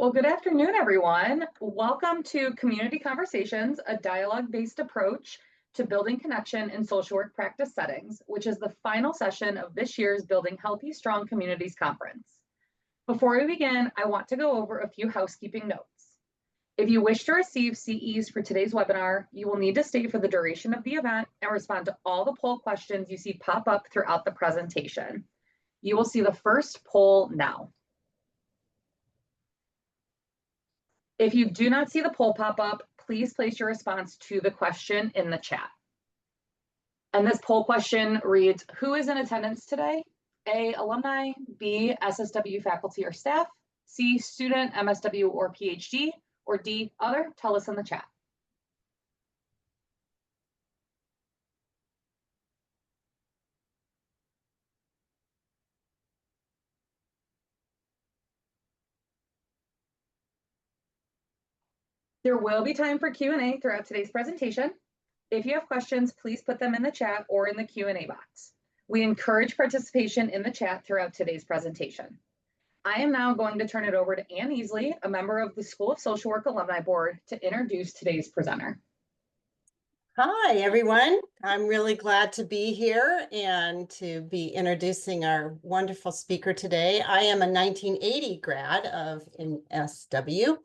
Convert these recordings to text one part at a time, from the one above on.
Well, good afternoon, everyone. Welcome to Community Conversations, a dialogue-based approach to building connection in social work practice settings, which is the final session of this year's Building Healthy, Strong Communities Conference. Before we begin, I want to go over a few housekeeping notes. If you wish to receive CEs for today's webinar, you will need to stay for the duration of the event and respond to all the poll questions you see pop up throughout the presentation. You will see the first poll now. If you do not see the poll pop up, please place your response to the question in the chat. And this poll question reads, who is in attendance today? A, alumni, B, SSW faculty or staff, C, student, MSW or PhD, or D, other? Tell us in the chat. There will be time for Q&A throughout today's presentation. If you have questions, please put them in the chat or in the Q&A box. We encourage participation in the chat throughout today's presentation. I am now going to turn it over to Ann Easley, a member of the School of Social Work Alumni Board, to introduce today's presenter. Hi, everyone. I'm really glad to be here and to be introducing our wonderful speaker today. I am a 1980 grad of MSW.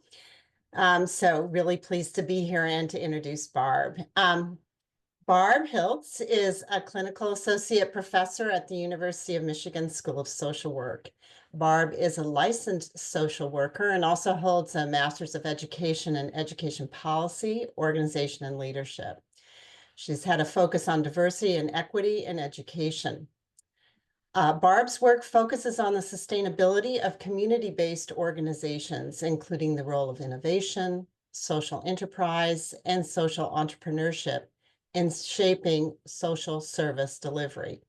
So really pleased to be here and to introduce Barb. Barb Hiltz is a clinical associate professor at the University of Michigan School of Social Work. Barb is a licensed social worker and also holds a Master's of Education in Education Policy, Organization, and Leadership. She's had a focus on diversity and equity in education. Barb's work focuses on the sustainability of community-based organizations, including the role of innovation, social enterprise, and social entrepreneurship in shaping social service delivery.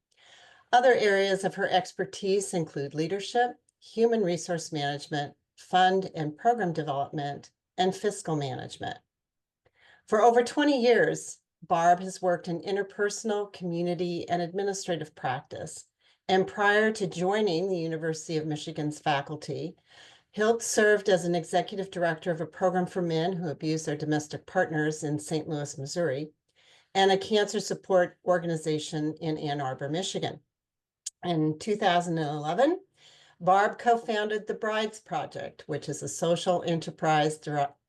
Other areas of her expertise include leadership, human resource management, fund and program development, and fiscal management. For over 20 years, Barb has worked in interpersonal, community, and administrative practice. And prior to joining the University of Michigan's faculty, Hiltz served as an executive director of a program for men who abuse their domestic partners in St. Louis, Missouri, and a cancer support organization in Ann Arbor, Michigan. In 2011, Barb co-founded the Brides Project, which is a social enterprise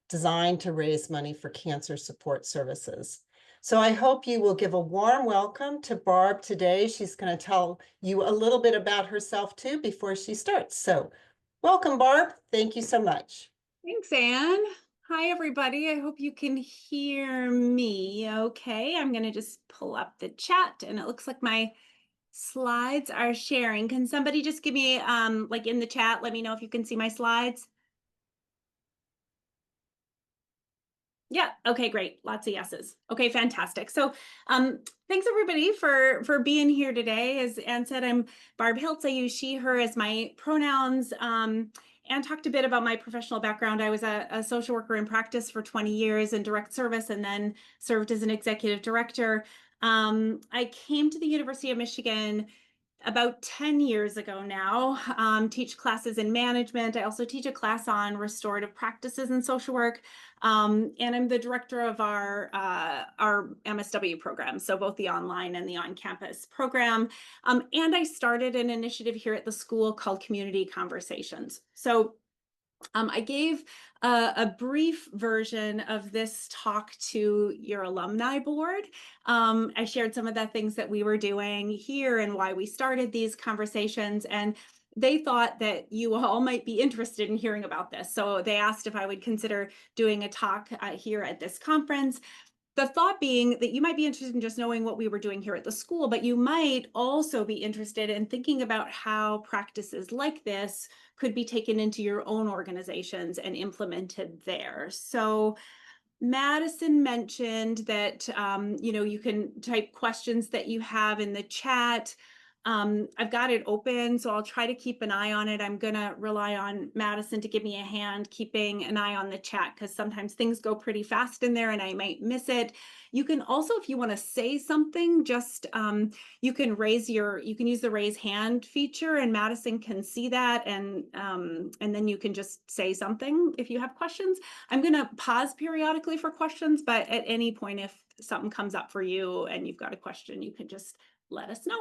designed to raise money for cancer support services. So I hope you will give a warm welcome to Barb today. She's going to tell you a little bit about herself too before she starts. So welcome, Barb. Thank you so much. Thanks, Anne. Hi, everybody. I hope you can hear me okay. I'm going to just pull up the chat and it looks like my slides are sharing. Can somebody just give me like in the chat, let me know if you can see my slides? Yeah. Okay, great. Lots of yeses. Okay, fantastic. So thanks everybody for being here today. As Anne said, I'm Barb Hiltz. I use she, her as my pronouns. And talked a bit about my professional background. I was a social worker in practice for 20 years in direct service and then served as an executive director. I came to the University of Michigan about 10 years ago now, teach classes in management. I also teach a class on restorative practices in social work. And I'm the director of our MSW program, so both the online and the on-campus program. And I started an initiative here at the school called Community Conversations. So I gave a brief version of this talk to your alumni board. I shared some of the things that we were doing here and why we started these conversations, and they thought that you all might be interested in hearing about this. So they asked if I would consider doing a talk here at this conference. The thought being that you might be interested in just knowing what we were doing here at the school, but you might also be interested in thinking about how practices like this could be taken into your own organizations and implemented there. So Madison mentioned that you can type questions that you have in the chat. I've got it open, so I'll try to keep an eye on it. I'm gonna rely on Madison to give me a hand keeping an eye on the chat because sometimes things go pretty fast in there and I might miss it. You can also, if you want to say something, just you can use the raise hand feature and Madison can see that, and then you can just say something if you have questions. I'm gonna pause periodically for questions, but at any point if something comes up for you and you've got a question, you can just let us know.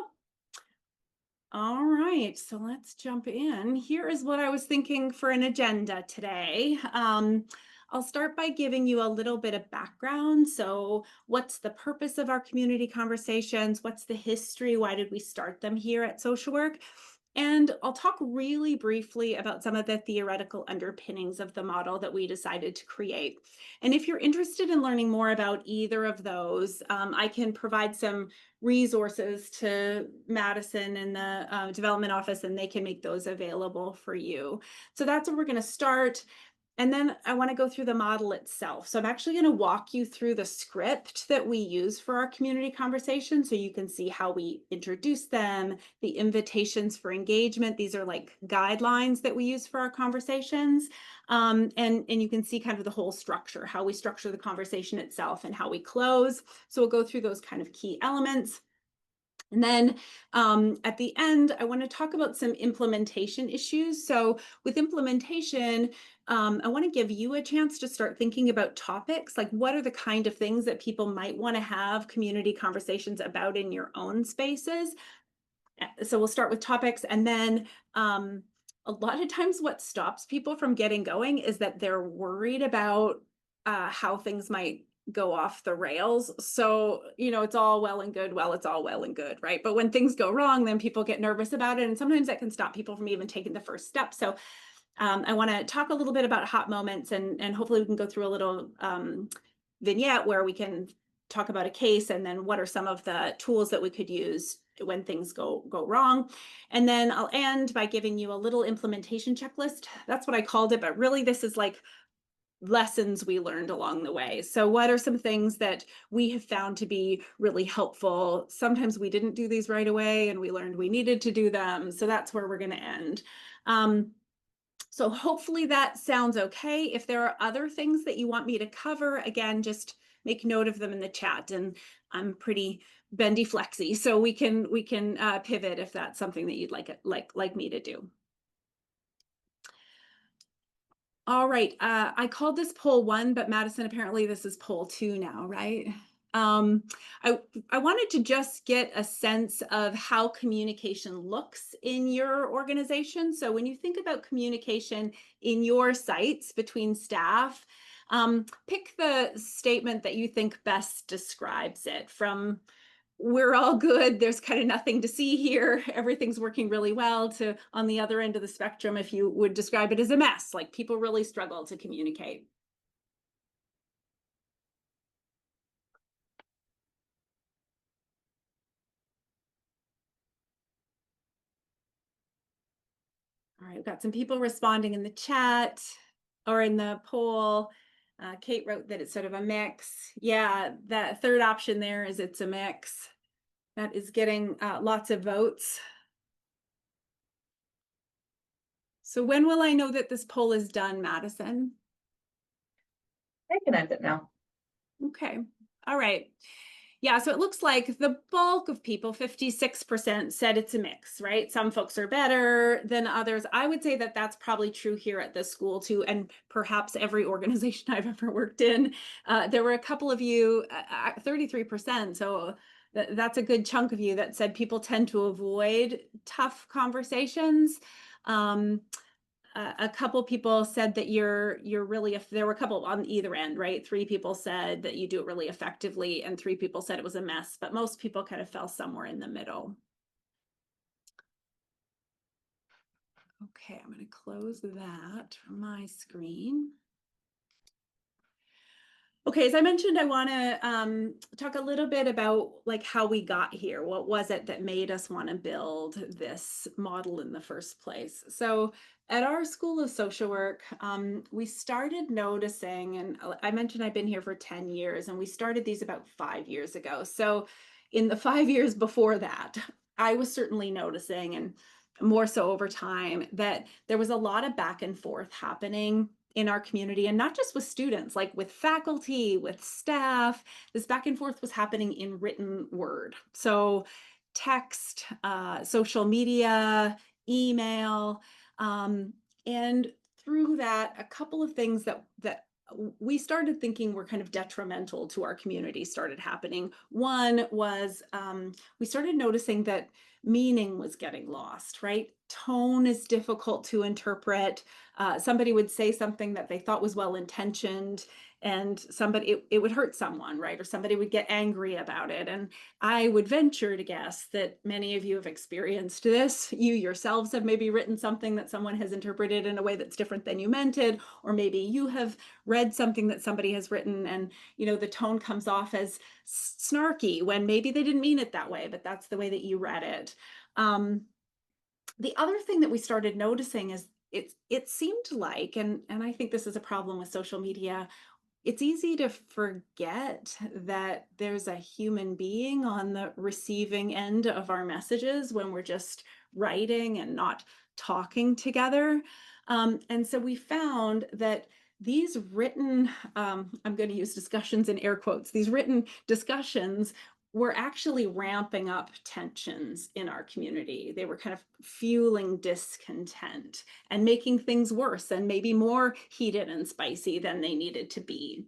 All right, so let's jump in. Here is what I was thinking for an agenda today. I'll start by giving you a little bit of background. So what's the purpose of our community conversations? What's the history? Why did we start them here at Social Work? And I'll talk really briefly about some of the theoretical underpinnings of the model that we decided to create. And if you're interested in learning more about either of those, I can provide some resources to Madison and the development office, and they can make those available for you. So that's where we're going to start. And then I want to go through the model itself. So I'm actually going to walk you through the script that we use for our community conversation so you can see how we introduce them, the invitations for engagement. These are like guidelines that we use for our conversations. And you can see kind of the whole structure, how we structure the conversation itself and how we close. So we'll go through those kind of key elements. And then at the end, I want to talk about some implementation issues. So with implementation, I want to give you a chance to start thinking about topics, like what are the kind of things that people might want to have community conversations about in your own spaces. So we'll start with topics, and then a lot of times what stops people from getting going is that they're worried about how things might go off the rails. So, it's all well and good. Well, it's all well and good, right? But when things go wrong, then people get nervous about it. And sometimes that can stop people from even taking the first step. So I want to talk a little bit about hot moments, and hopefully we can go through a little vignette where we can talk about a case and then what are some of the tools that we could use when things go wrong. And then I'll end by giving you a little implementation checklist. That's what I called it, but really this is like lessons we learned along the way. So what are some things that we have found to be really helpful? Sometimes we didn't do these right away and we learned we needed to do them. So that's where we're going to end. So hopefully that sounds okay. If there are other things that you want me to cover, again, just make note of them in the chat, and I'm pretty bendy flexy, so we can pivot if that's something that you'd like me to do. All right, I called this poll 1, but Madison, apparently this is poll 2 now, right? I wanted to just get a sense of how communication looks in your organization. So when you think about communication in your sites between staff, pick the statement that you think best describes it, from we're all good, there's kind of nothing to see here, everything's working really well, to on the other end of the spectrum, if you would describe it as a mess, like people really struggle to communicate. All right, we've got some people responding in the chat or in the poll. Kate wrote that it's sort of a mix. Yeah, that third option there is it's a mix. That is getting lots of votes. So when will I know that this poll is done, Madison? I can end it now. Okay, all right. Yeah, so it looks like the bulk of people, 56%, said it's a mix, right? Some folks are better than others. I would say that that's probably true here at this school too, and perhaps every organization I've ever worked in. There were a couple of you, 33%, so that's a good chunk of you that said people tend to avoid tough conversations. A couple people said that you're really, if there were a couple on either end, right? 3 people said that you do it really effectively and 3 people said it was a mess, but most people kind of fell somewhere in the middle. Okay, I'm going to close that from my screen. Okay, as I mentioned, I want to talk a little bit about like how we got here. What was it that made us want to build this model in the first place? So at our School of Social Work, we started noticing, and I mentioned I've been here for 10 years, and we started these about 5 years ago. So in the 5 years before that, I was certainly noticing, and more so over time, that there was a lot of back and forth happening in our community, and not just with students, like with faculty, with staff. This back and forth was happening in written word. So text, social media, email, and through that, a couple of things that we started thinking were kind of detrimental to our community started happening. One was we started noticing that meaning was getting lost, right? Tone is difficult to interpret. Somebody would say something that they thought was well intentioned, and it would hurt someone, right? Or somebody would get angry about it. And I would venture to guess that many of you have experienced this. You yourselves have maybe written something that someone has interpreted in a way that's different than you meant it, or maybe you have read something that somebody has written, and the tone comes off as snarky when maybe they didn't mean it that way, but that's the way that you read it. The other thing that we started noticing is it seemed like, and I think this is a problem with social media, it's easy to forget that there's a human being on the receiving end of our messages when we're just writing and not talking together. And so we found that these written, I'm going to use discussions in air quotes, these written discussions were actually ramping up tensions in our community. They were kind of fueling discontent and making things worse and maybe more heated and spicy than they needed to be.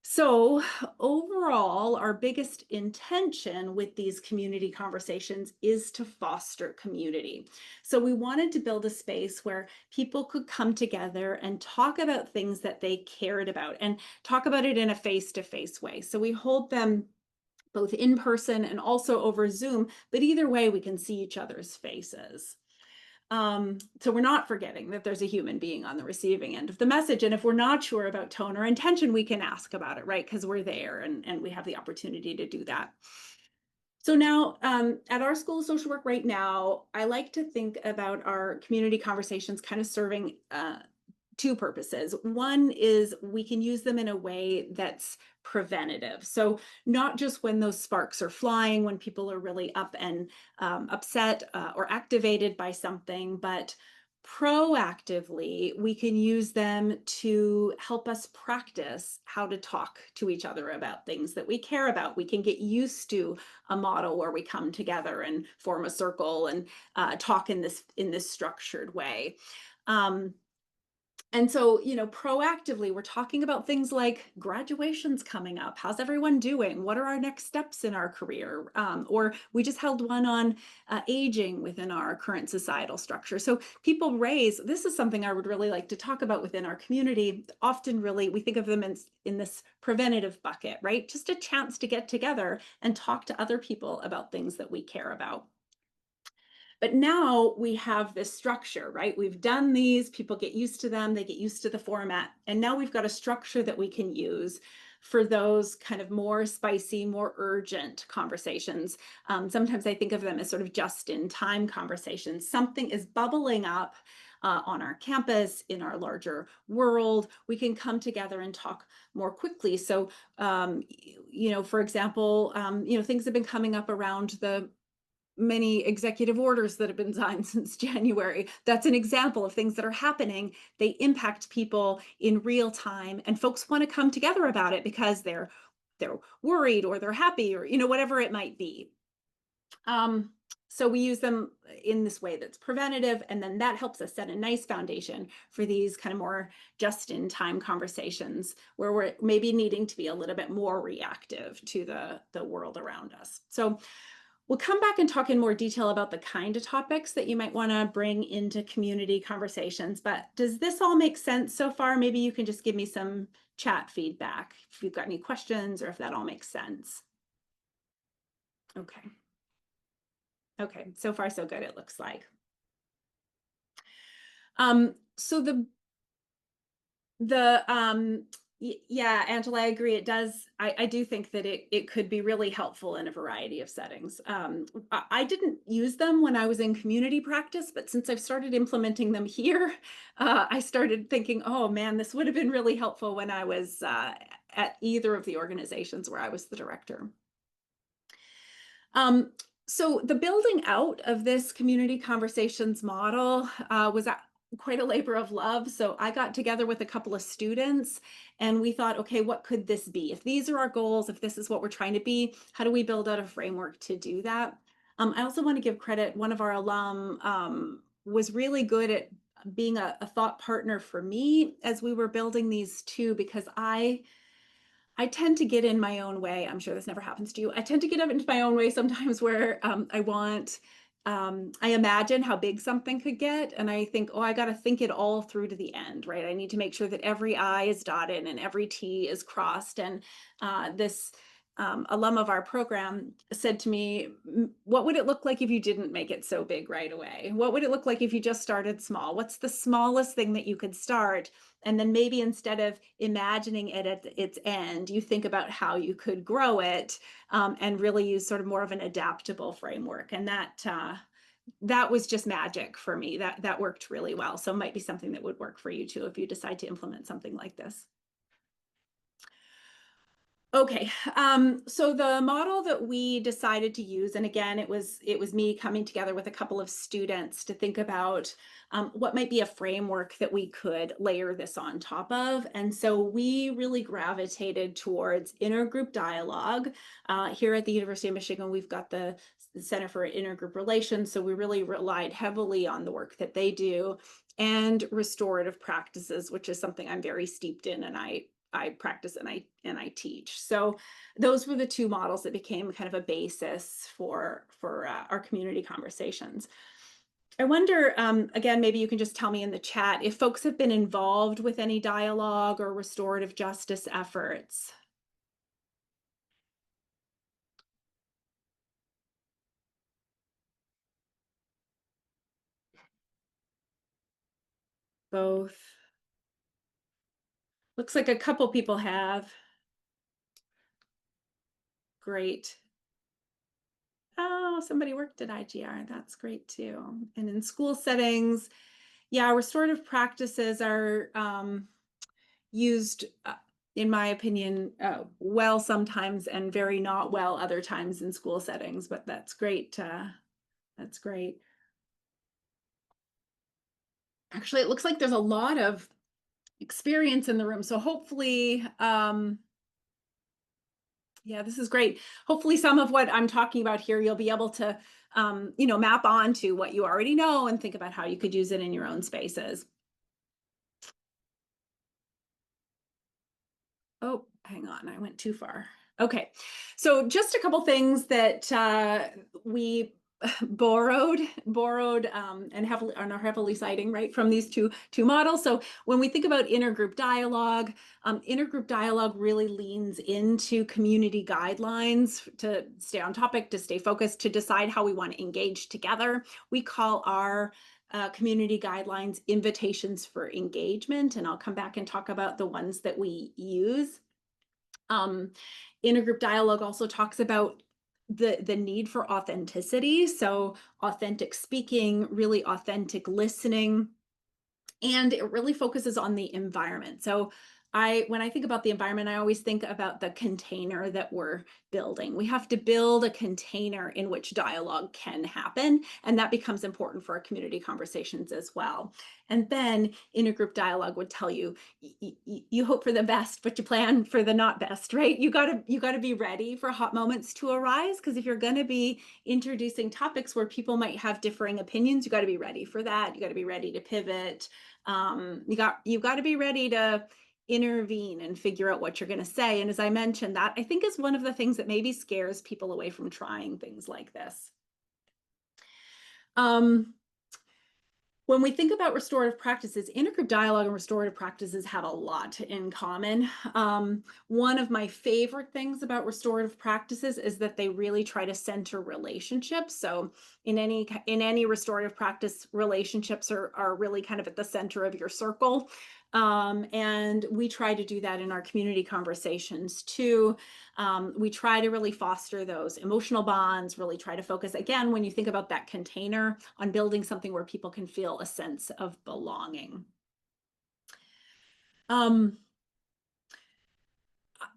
So overall, our biggest intention with these community conversations is to foster community. So we wanted to build a space where people could come together and talk about things that they cared about and talk about it in a face-to-face way. So we hold them both in person and also over Zoom, but either way, we can see each other's faces. So we're not forgetting that there's a human being on the receiving end of the message. And if we're not sure about tone or intention, we can ask about it, right? Because we're there and we have the opportunity to do that. So now at our School of Social Work right now, I like to think about our community conversations kind of serving two purposes. One is we can use them in a way that's preventative. So not just when those sparks are flying, when people are really up and upset or activated by something, but proactively, we can use them to help us practice how to talk to each other about things that we care about. We can get used to a model where we come together and form a circle and talk in this structured way. And so, proactively, we're talking about things like graduation's coming up. How's everyone doing? What are our next steps in our career? Or we just held one on aging within our current societal structure. So people raise, this is something I would really like to talk about within our community. Often really, we think of them in this preventative bucket, right? Just a chance to get together and talk to other people about things that we care about. But now we have this structure, right? We've done these, people get used to them, they get used to the format. And now we've got a structure that we can use for those kind of more spicy, more urgent conversations. Sometimes I think of them as sort of just-in-time conversations. Something is bubbling up on our campus, in our larger world. We can come together and talk more quickly. So, for example, things have been coming up around the many executive orders that have been signed since January. That's an example of things that are happening. They impact people in real time, and folks want to come together about it because they're worried or they're happy or whatever it might be. So we use them in this way that's preventative, and then that helps us set a nice foundation for these kind of more just-in-time conversations where we're maybe needing to be a little bit more reactive to the world around us. So we'll come back and talk in more detail about the kind of topics that you might want to bring into community conversations. But does this all make sense so far? Maybe you can just give me some chat feedback if you've got any questions or if that all makes sense. Okay. Okay, so far so good, it looks like. So yeah, Angela, I agree. It does. I do think that it could be really helpful in a variety of settings. I didn't use them when I was in community practice, but since I've started implementing them here, I started thinking, oh man, this would have been really helpful when I was at either of the organizations where I was the director. So the building out of this community conversations model was quite a labor of love. So I got together with a couple of students and we thought, okay, what could this be? If these are our goals, if this is what we're trying to be, how do we build out a framework to do that? I also want to give credit. One of our alum was really good at being a thought partner for me as we were building these too, because I tend to get in my own way. I'm sure this never happens to you. I tend to get up into my own way sometimes where I imagine how big something could get. And I think, oh, I got to think it all through to the end, right? I need to make sure that every I is dotted and every T is crossed. And this alum of our program said to me, what would it look like if you didn't make it so big right away? What would it look like if you just started small? What's the smallest thing that you could start? And then maybe instead of imagining it at its end, you think about how you could grow it and really use sort of more of an adaptable framework. And that was just magic for me. That worked really well. So it might be something that would work for you too if you decide to implement something like this. Okay, so the model that we decided to use, and again, it was me coming together with a couple of students to think about what might be a framework that we could layer this on top of. And so we really gravitated towards intergroup dialogue. Here at the University of Michigan, we've got the Center for Intergroup Relations, so we really relied heavily on the work that they do, and restorative practices, which is something I'm very steeped in, and I practice and I teach. So those were the two models that became kind of a basis for our community conversations. I wonder, again, maybe you can just tell me in the chat if folks have been involved with any dialogue or restorative justice efforts. Both. Looks like a couple people have. Great. Oh, somebody worked at IGR. That's great too. And in school settings, yeah, restorative practices are used, in my opinion, well sometimes and very not well other times in school settings, but that's great. That's great. Actually, it looks like there's a lot of experience in the room. So hopefully, yeah, this is great. Hopefully some of what I'm talking about here, you'll be able to, map onto what you already know and think about how you could use it in your own spaces. Oh, hang on, I went too far. Okay, so just a couple things that we borrowed and heavily are heavily citing right from these two models. So when we think about intergroup dialogue really leans into community guidelines to stay on topic, to stay focused, to decide how we want to engage together. We call our community guidelines invitations for engagement, and I'll come back and talk about the ones that we use. Intergroup dialogue also talks about the need for authenticity, so authentic speaking, really authentic listening, and it really focuses on the environment. So when I think about the environment, I always think about the container that we're building. We have to build a container in which dialogue can happen, and that becomes important for our community conversations as well. And then intergroup dialogue would tell you, you hope for the best, but you plan for the not best, right? You gotta be ready for hot moments to arise, because if you're gonna be introducing topics where people might have differing opinions, you gotta be ready for that. You gotta be ready to pivot. You've got to be ready to intervene and figure out what you're going to say. And as I mentioned, that I think is one of the things that maybe scares people away from trying things like this. When we think about restorative practices, intergroup dialogue and restorative practices have a lot in common. One of my favorite things about restorative practices is that they really try to center relationships. So in any restorative practice, relationships are really kind of at the center of your circle. And we try to do that in our community conversations too. We try to really foster those emotional bonds, really try to focus, again, when you think about that container, on building something where people can feel a sense of belonging. I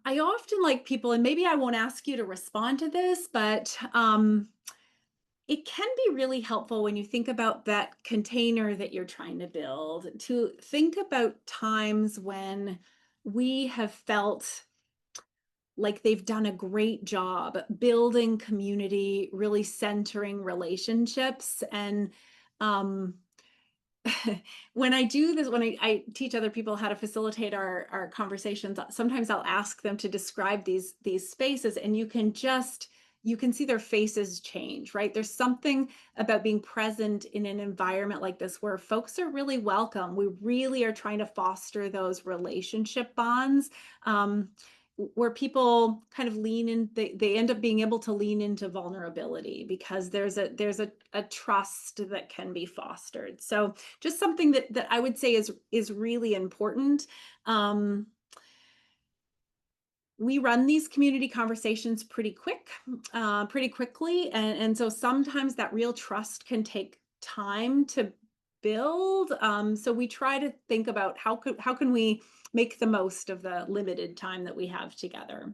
often like people, and maybe I won't ask you to respond to this, but it can be really helpful when you think about that container that you're trying to build to think about times when we have felt like they've done a great job building community, really centering relationships. And when I do this, when I teach other people how to facilitate our conversations, sometimes I'll ask them to describe these spaces, and you can see their faces change, right? There's something about being present in an environment like this where folks are really welcome. We really are trying to foster those relationship bonds. Where people kind of lean in, they end up being able to lean into vulnerability because there's a trust that can be fostered. So just something that I would say is really important. We run these community conversations pretty quickly, and so sometimes that real trust can take time to build. So we try to think about how can we make the most of the limited time that we have together.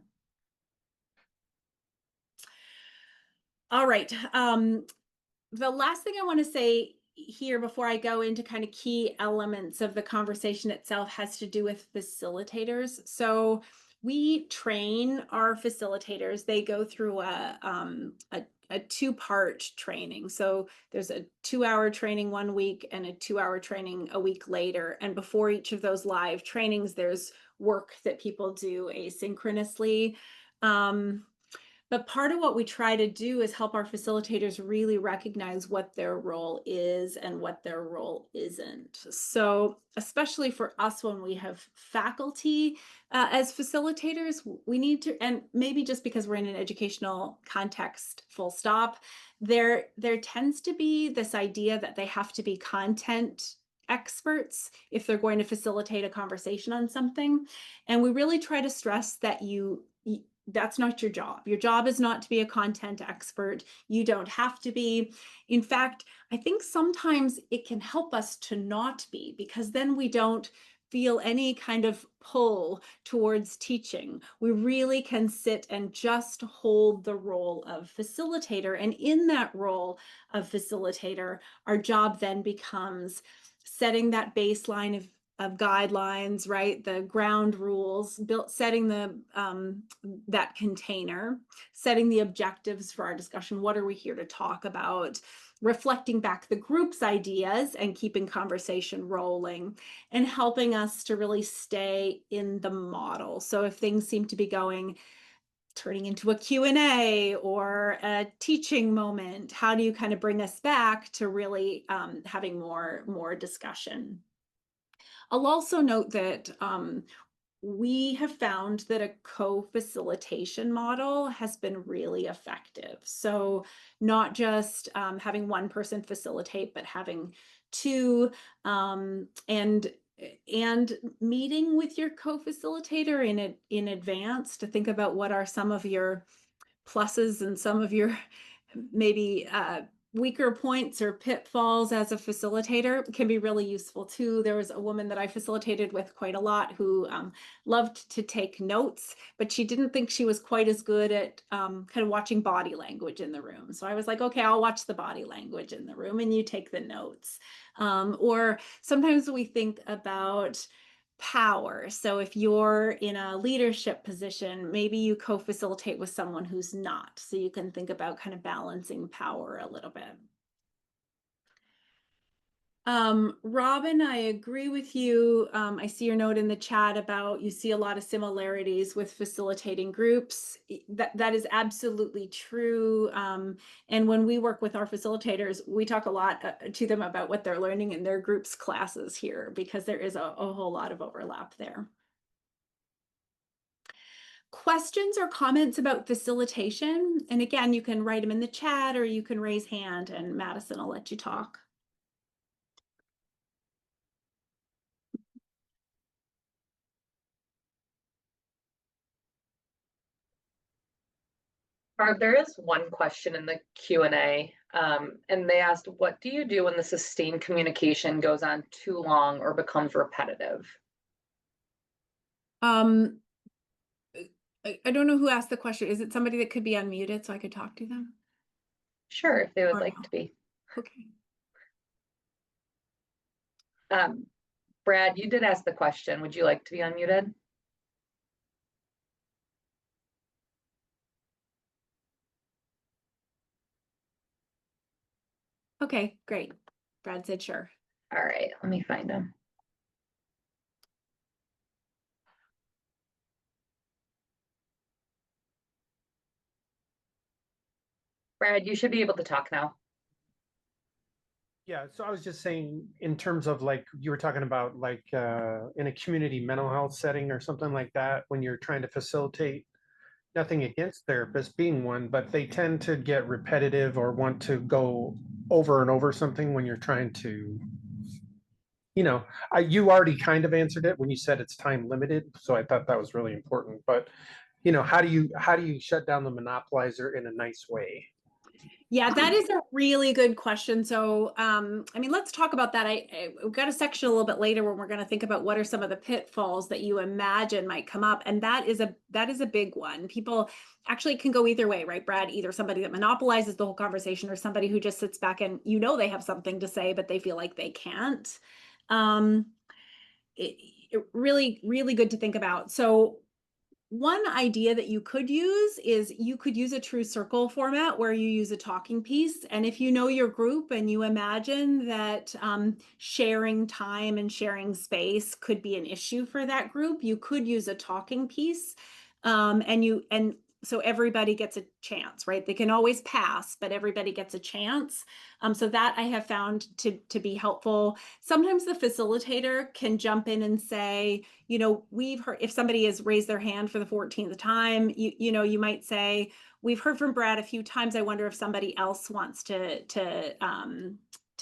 All right. The last thing I want to say here before I go into kind of key elements of the conversation itself has to do with facilitators. So we train our facilitators. They go through a two-part training. So there's a 2-hour training one week and a 2-hour training a week later. And before each of those live trainings, there's work that people do asynchronously. But part of what we try to do is help our facilitators really recognize what their role is and what their role isn't. So especially for us, when we have faculty as facilitators, we need to, and maybe just because we're in an educational context, full stop, there tends to be this idea that they have to be content experts if they're going to facilitate a conversation on something. And we really try to stress that that's not your job. Your job is not to be a content expert. You don't have to be. In fact, I think sometimes it can help us to not be, because then we don't feel any kind of pull towards teaching. We really can sit and just hold the role of facilitator. And in that role of facilitator, our job then becomes setting that baseline of guidelines, right? The ground rules, setting that container, setting the objectives for our discussion. What are we here to talk about? Reflecting back the group's ideas and keeping conversation rolling, and helping us to really stay in the model. So if things seem to be turning into a Q&A or a teaching moment, how do you kind of bring us back to really having more discussion? I'll also note that we have found that a co-facilitation model has been really effective. So not just having one person facilitate, but having two, and meeting with your co-facilitator in advance to think about what are some of your pluses and some of your maybe weaker points or pitfalls as a facilitator can be really useful too. There was a woman that I facilitated with quite a lot who loved to take notes, but she didn't think she was quite as good at kind of watching body language in the room. So I was like, okay, I'll watch the body language in the room and you take the notes. Or sometimes we think about power. So if you're in a leadership position, maybe you co-facilitate with someone who's not. So you can think about kind of balancing power a little bit. Robin, I agree with you. I see your note in the chat about you see a lot of similarities with facilitating groups. That is absolutely true. And when we work with our facilitators, we talk a lot to them about what they're learning in their groups classes here, because there is a whole lot of overlap there. Questions or comments about facilitation? And again, you can write them in the chat or you can raise hand, and Madison, I'll let you talk. Barb, there is one question in the Q&A, and they asked, what do you do when the sustained communication goes on too long or becomes repetitive? I don't know who asked the question. Is it somebody that could be unmuted so I could talk to them? Sure, if they would Or like no? to be. Okay. Brad, you did ask the question. Would you like to be unmuted? Okay, great. Brad said sure. All right, let me find him. Brad, you should be able to talk now. Yeah, so I was just saying, in terms of like, you were talking about like in a community mental health setting or something like that, when you're trying to facilitate, nothing against therapists being one, but they tend to get repetitive or want to go over and over something when you're trying to, you already kind of answered it when you said it's time limited, so I thought that was really important. But how do you shut down the monopolizer in a nice way? Yeah, that is a really good question. So, I mean, let's talk about that. We've got a section a little bit later when we're going to think about what are some of the pitfalls that you imagine might come up, and that is a big one. People actually can go either way, right, Brad? Either somebody that monopolizes the whole conversation, or somebody who just sits back and they have something to say, but they feel like they can't. It really, really good to think about. So, one idea that you could use is you could use a true circle format where you use a talking piece. And if you know your group and you imagine that sharing time and sharing space could be an issue for that group, you could use a talking piece. And so everybody gets a chance, right? They can always pass, but everybody gets a chance. So that I have found to be helpful. Sometimes the facilitator can jump in and say, we've heard, if somebody has raised their hand for the 14th time, you might say, we've heard from Brad a few times. I wonder if somebody else wants to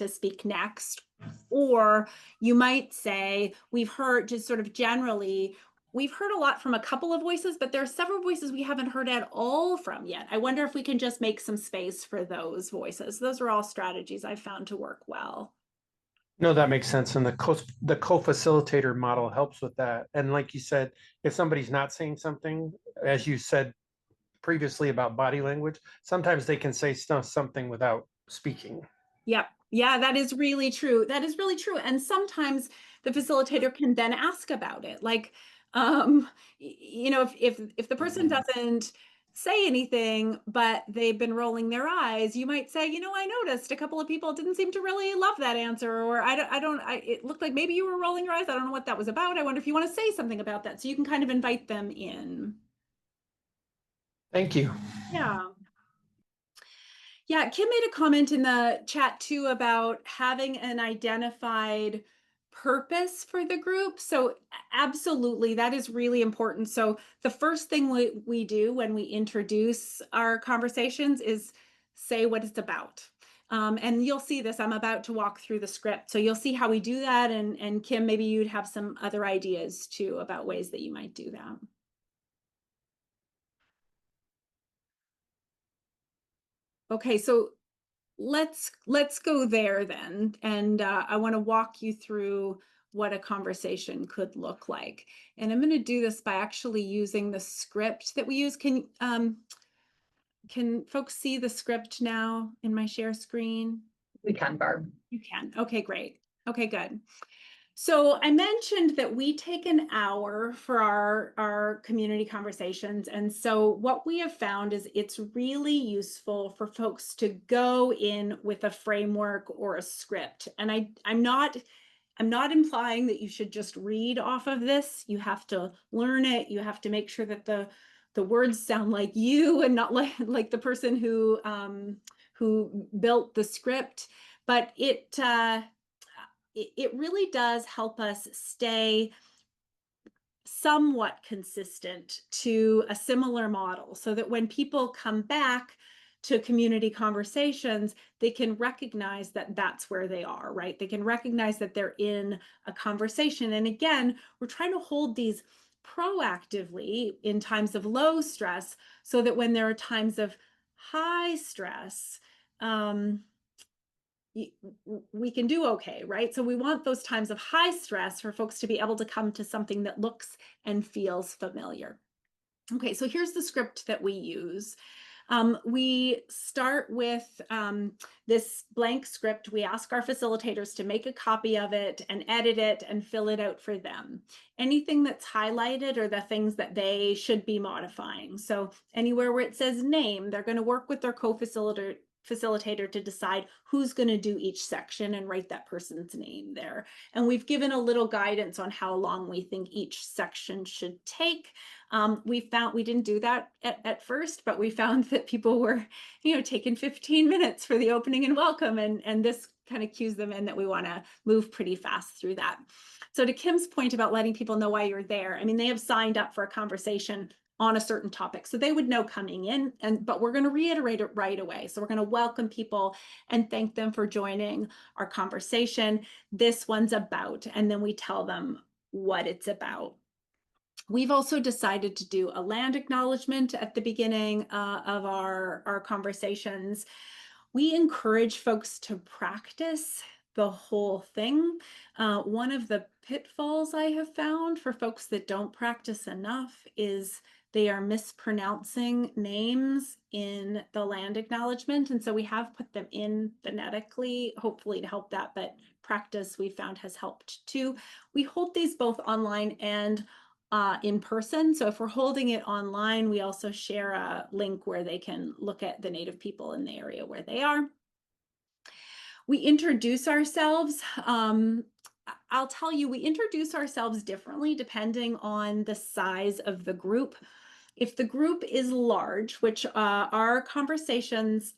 speak next. Or you might say, we've heard, just sort of generally, we've heard a lot from a couple of voices, but there are several voices we haven't heard at all from yet. I wonder if we can just make some space for those voices. Those are all strategies I've found to work well. No, that makes sense. And the co-facilitator model helps with that. And like you said, if somebody's not saying something, as you said previously about body language, sometimes they can say something without speaking. Yep. Yeah, that is really true. That is really true. And sometimes the facilitator can then ask about it. Like, if the person doesn't say anything, but they've been rolling their eyes, you might say, I noticed a couple of people didn't seem to really love that answer, or it looked like maybe you were rolling your eyes. I don't know what that was about. I wonder if you want to say something about that. So you can kind of invite them in. Thank you. Yeah. Yeah, Kim made a comment in the chat too about having an identified purpose for the group. So absolutely, that is really important. So the first thing we do when we introduce our conversations is say what it's about. And you'll see this, I'm about to walk through the script. So you'll see how we do that. And Kim, maybe you'd have some other ideas too about ways that you might do that. Okay, so let's go there then. And I want to walk you through what a conversation could look like. And I'm going to do this by actually using the script that we use. Can folks see the script now in my share screen? We can, Barb. You can. Okay, great. Okay, good. So I mentioned that we take an hour for our community conversations. And so what we have found is it's really useful for folks to go in with a framework or a script. And I'm not implying that you should just read off of this. You have to learn it. You have to make sure that the words sound like you and not like the person who built the script. But it really does help us stay somewhat consistent to a similar model, so that when people come back to community conversations, they can recognize that that's where they are, right? They can recognize that they're in a conversation. And again, we're trying to hold these proactively in times of low stress, so that when there are times of high stress, we can do okay, right? So we want those times of high stress for folks to be able to come to something that looks and feels familiar. Okay, so here's the script that we use. We start with this blank script. We ask our facilitators to make a copy of it and edit it and fill it out for them. Anything that's highlighted are the things that they should be modifying. So anywhere where it says name, they're going to work with their co-facilitator to decide who's going to do each section and write that person's name there. And we've given a little guidance on how long we think each section should take. We found we didn't do that at first, but we found that people were, taking 15 minutes for the opening and welcome, and this kind of cues them in that we want to move pretty fast through that. So to Kim's point about letting people know why you're there, I mean, they have signed up for a conversation on a certain topic, so they would know coming in, but we're going to reiterate it right away. So we're going to welcome people and thank them for joining our conversation. This one's about, and then we tell them what it's about. We've also decided to do a land acknowledgement at the beginning of our conversations. We encourage folks to practice the whole thing. One of the pitfalls I have found for folks that don't practice enough is they are mispronouncing names in the land acknowledgement. And so we have put them in phonetically, hopefully to help that, but practice we found has helped too. We hold these both online and in person. So if we're holding it online, we also share a link where they can look at the Native people in the area where they are. We introduce ourselves. I'll tell you, we introduce ourselves differently depending on the size of the group. If the group is large, which our conversations,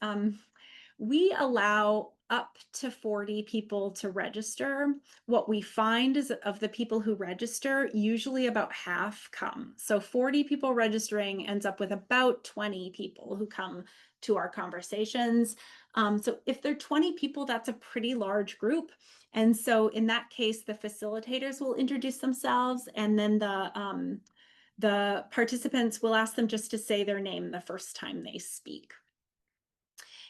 we allow up to 40 people to register. What we find is of the people who register, usually about half come. So 40 people registering ends up with about 20 people who come to our conversations. So if there are 20 people, that's a pretty large group. And so in that case, the facilitators will introduce themselves, and then the participants will ask them just to say their name the first time they speak.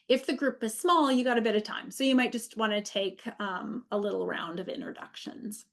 If the group is small, you got a bit of time. So you might just want to take a little round of introductions.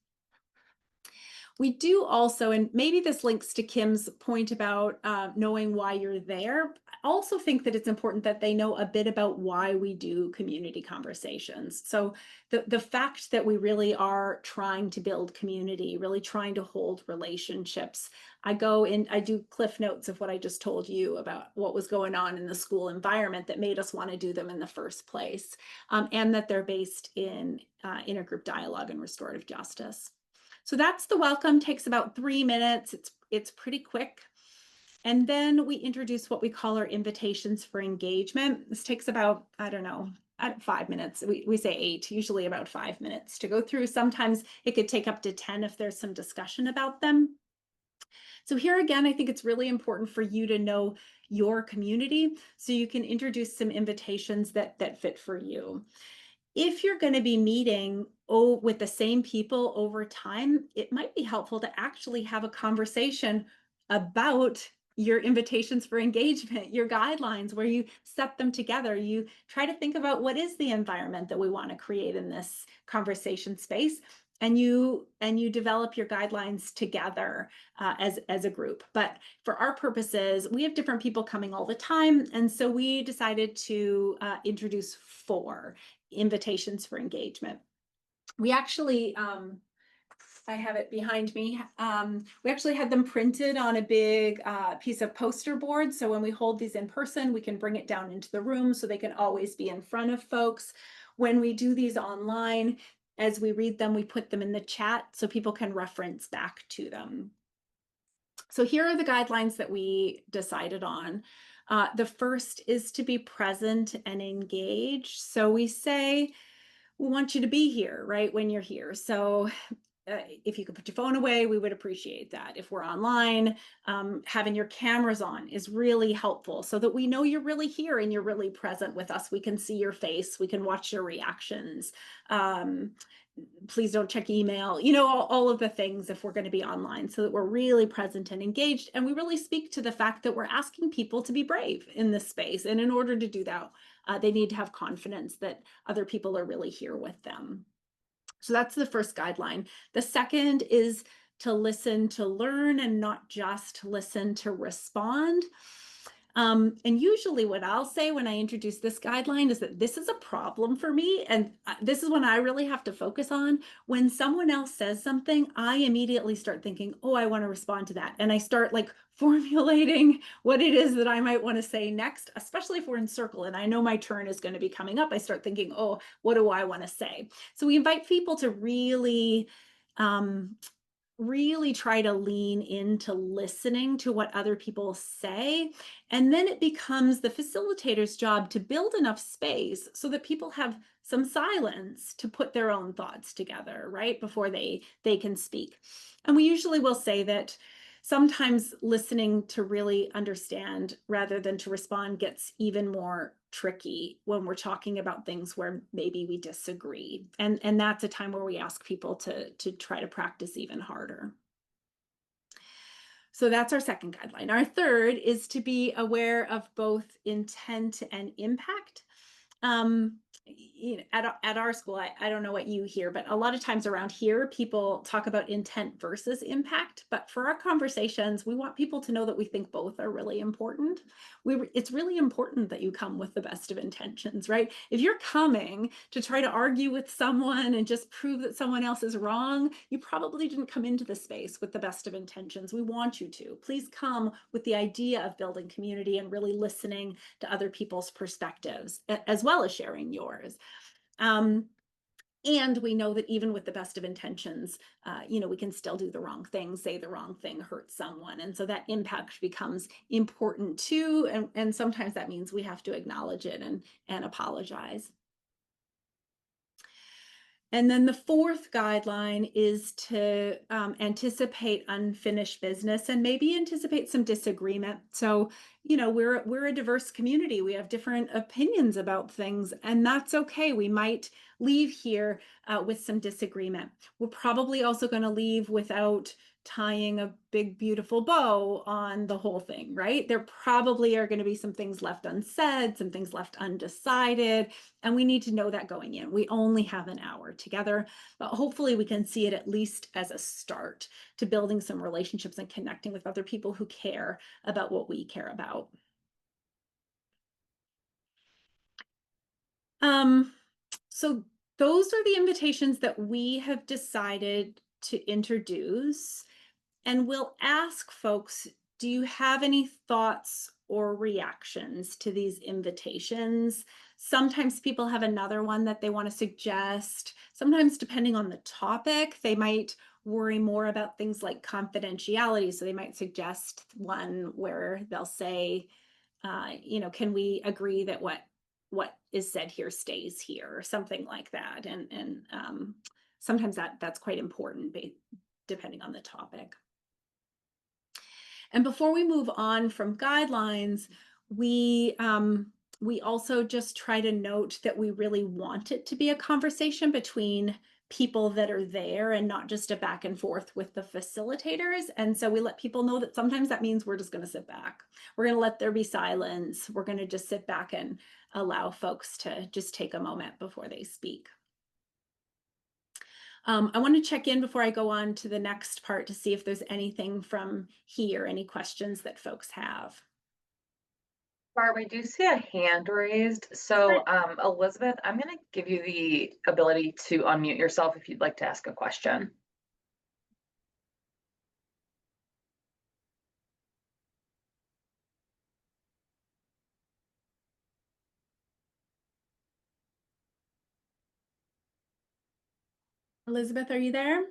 We do also, and maybe this links to Kim's point about knowing why you're there. I also think that it's important that they know a bit about why we do community conversations. So the fact that we really are trying to build community, really trying to hold relationships. I go in, I do cliff notes of what I just told you about what was going on in the school environment that made us want to do them in the first place, and that they're based in intergroup dialogue and restorative justice. So that's the welcome, takes about 3 minutes. It's pretty quick. And then we introduce what we call our invitations for engagement. This takes about, I don't know, 5 minutes. We say 8, usually about 5 minutes to go through. Sometimes it could take up to 10 if there's some discussion about them. So here again, I think it's really important for you to know your community so you can introduce some invitations that fit for you. If you're going to be meeting with the same people over time, it might be helpful to actually have a conversation about your invitations for engagement, your guidelines, where you set them together. You try to think about what is the environment that we want to create in this conversation space, and you develop your guidelines together as a group. But for our purposes, we have different people coming all the time, and so we decided to introduce 4 invitations for engagement. We actually, I have it behind me. We actually had them printed on a big piece of poster board. So when we hold these in person, we can bring it down into the room so they can always be in front of folks. When we do these online, as we read them, we put them in the chat so people can reference back to them. So here are the guidelines that we decided on. The first is to be present and engaged. So we say, we want you to be here, right, when you're here. So if you could put your phone away, we would appreciate that. If we're online, having your cameras on is really helpful so that we know you're really here and you're really present with us. We can see your face, we can watch your reactions. Please don't check email, all of the things if we're going to be online, so that we're really present and engaged. And we really speak to the fact that we're asking people to be brave in this space. And in order to do that, they need to have confidence that other people are really here with them. So that's the first guideline. The second is to listen to learn and not just listen to respond. And usually what I'll say when I introduce this guideline is that this is a problem for me. And this is when I really have to focus on. When someone else says something, I immediately start thinking, oh, I want to respond to that. And I start like formulating what it is that I might want to say next, especially if we're in circle and I know my turn is going to be coming up. I start thinking, oh, what do I want to say? So we invite people to really try to lean into listening to what other people say. And then it becomes the facilitator's job to build enough space so that people have some silence to put their own thoughts together, right, before they can speak. And we usually will say that sometimes listening to really understand rather than to respond gets even more tricky when we're talking about things where maybe we disagree. And that's a time where we ask people to try to practice even harder. So that's our second guideline. Our third is to be aware of both intent and impact. At our school, I don't know what you hear, but a lot of times around here, people talk about intent versus impact. But for our conversations, we want people to know that we think both are really important. It's really important that you come with the best of intentions, right? If you're coming to try to argue with someone and just prove that someone else is wrong, you probably didn't come into the space with the best of intentions. We want you to. Please come with the idea of building community and really listening to other people's perspectives, as well as sharing yours. And we know that even with the best of intentions, we can still do the wrong thing, say the wrong thing, hurt someone. And so that impact becomes important too. And sometimes that means we have to acknowledge it and apologize. And then the fourth guideline is to anticipate unfinished business and maybe anticipate some disagreement. So, we're a diverse community. We have different opinions about things, and that's okay. We might leave here with some disagreement. We're probably also going to leave without tying a big, beautiful bow on the whole thing, right? There probably are going to be some things left unsaid, some things left undecided, and we need to know that going in. We only have an hour together, but hopefully we can see it at least as a start to building some relationships and connecting with other people who care about what we care about. So those are the invitations that we have decided to introduce. And we'll ask folks, do you have any thoughts or reactions to these invitations? Sometimes people have another one that they want to suggest. Sometimes, depending on the topic, they might worry more about things like confidentiality. So they might suggest one where they'll say, can we agree that what is said here stays here, or something like that. And sometimes that's quite important depending on the topic. And before we move on from guidelines, we also just try to note that we really want it to be a conversation between people that are there and not just a back and forth with the facilitators. And so we let people know that sometimes that means we're just going to sit back. We're going to let there be silence. We're going to just sit back and allow folks to just take a moment before they speak. I want to check in before I go on to the next part to see if there's anything from here, any questions that folks have. Barb, I do see a hand raised. So, Elizabeth, I'm going to give you the ability to unmute yourself if you'd like to ask a question. Elizabeth, are you there?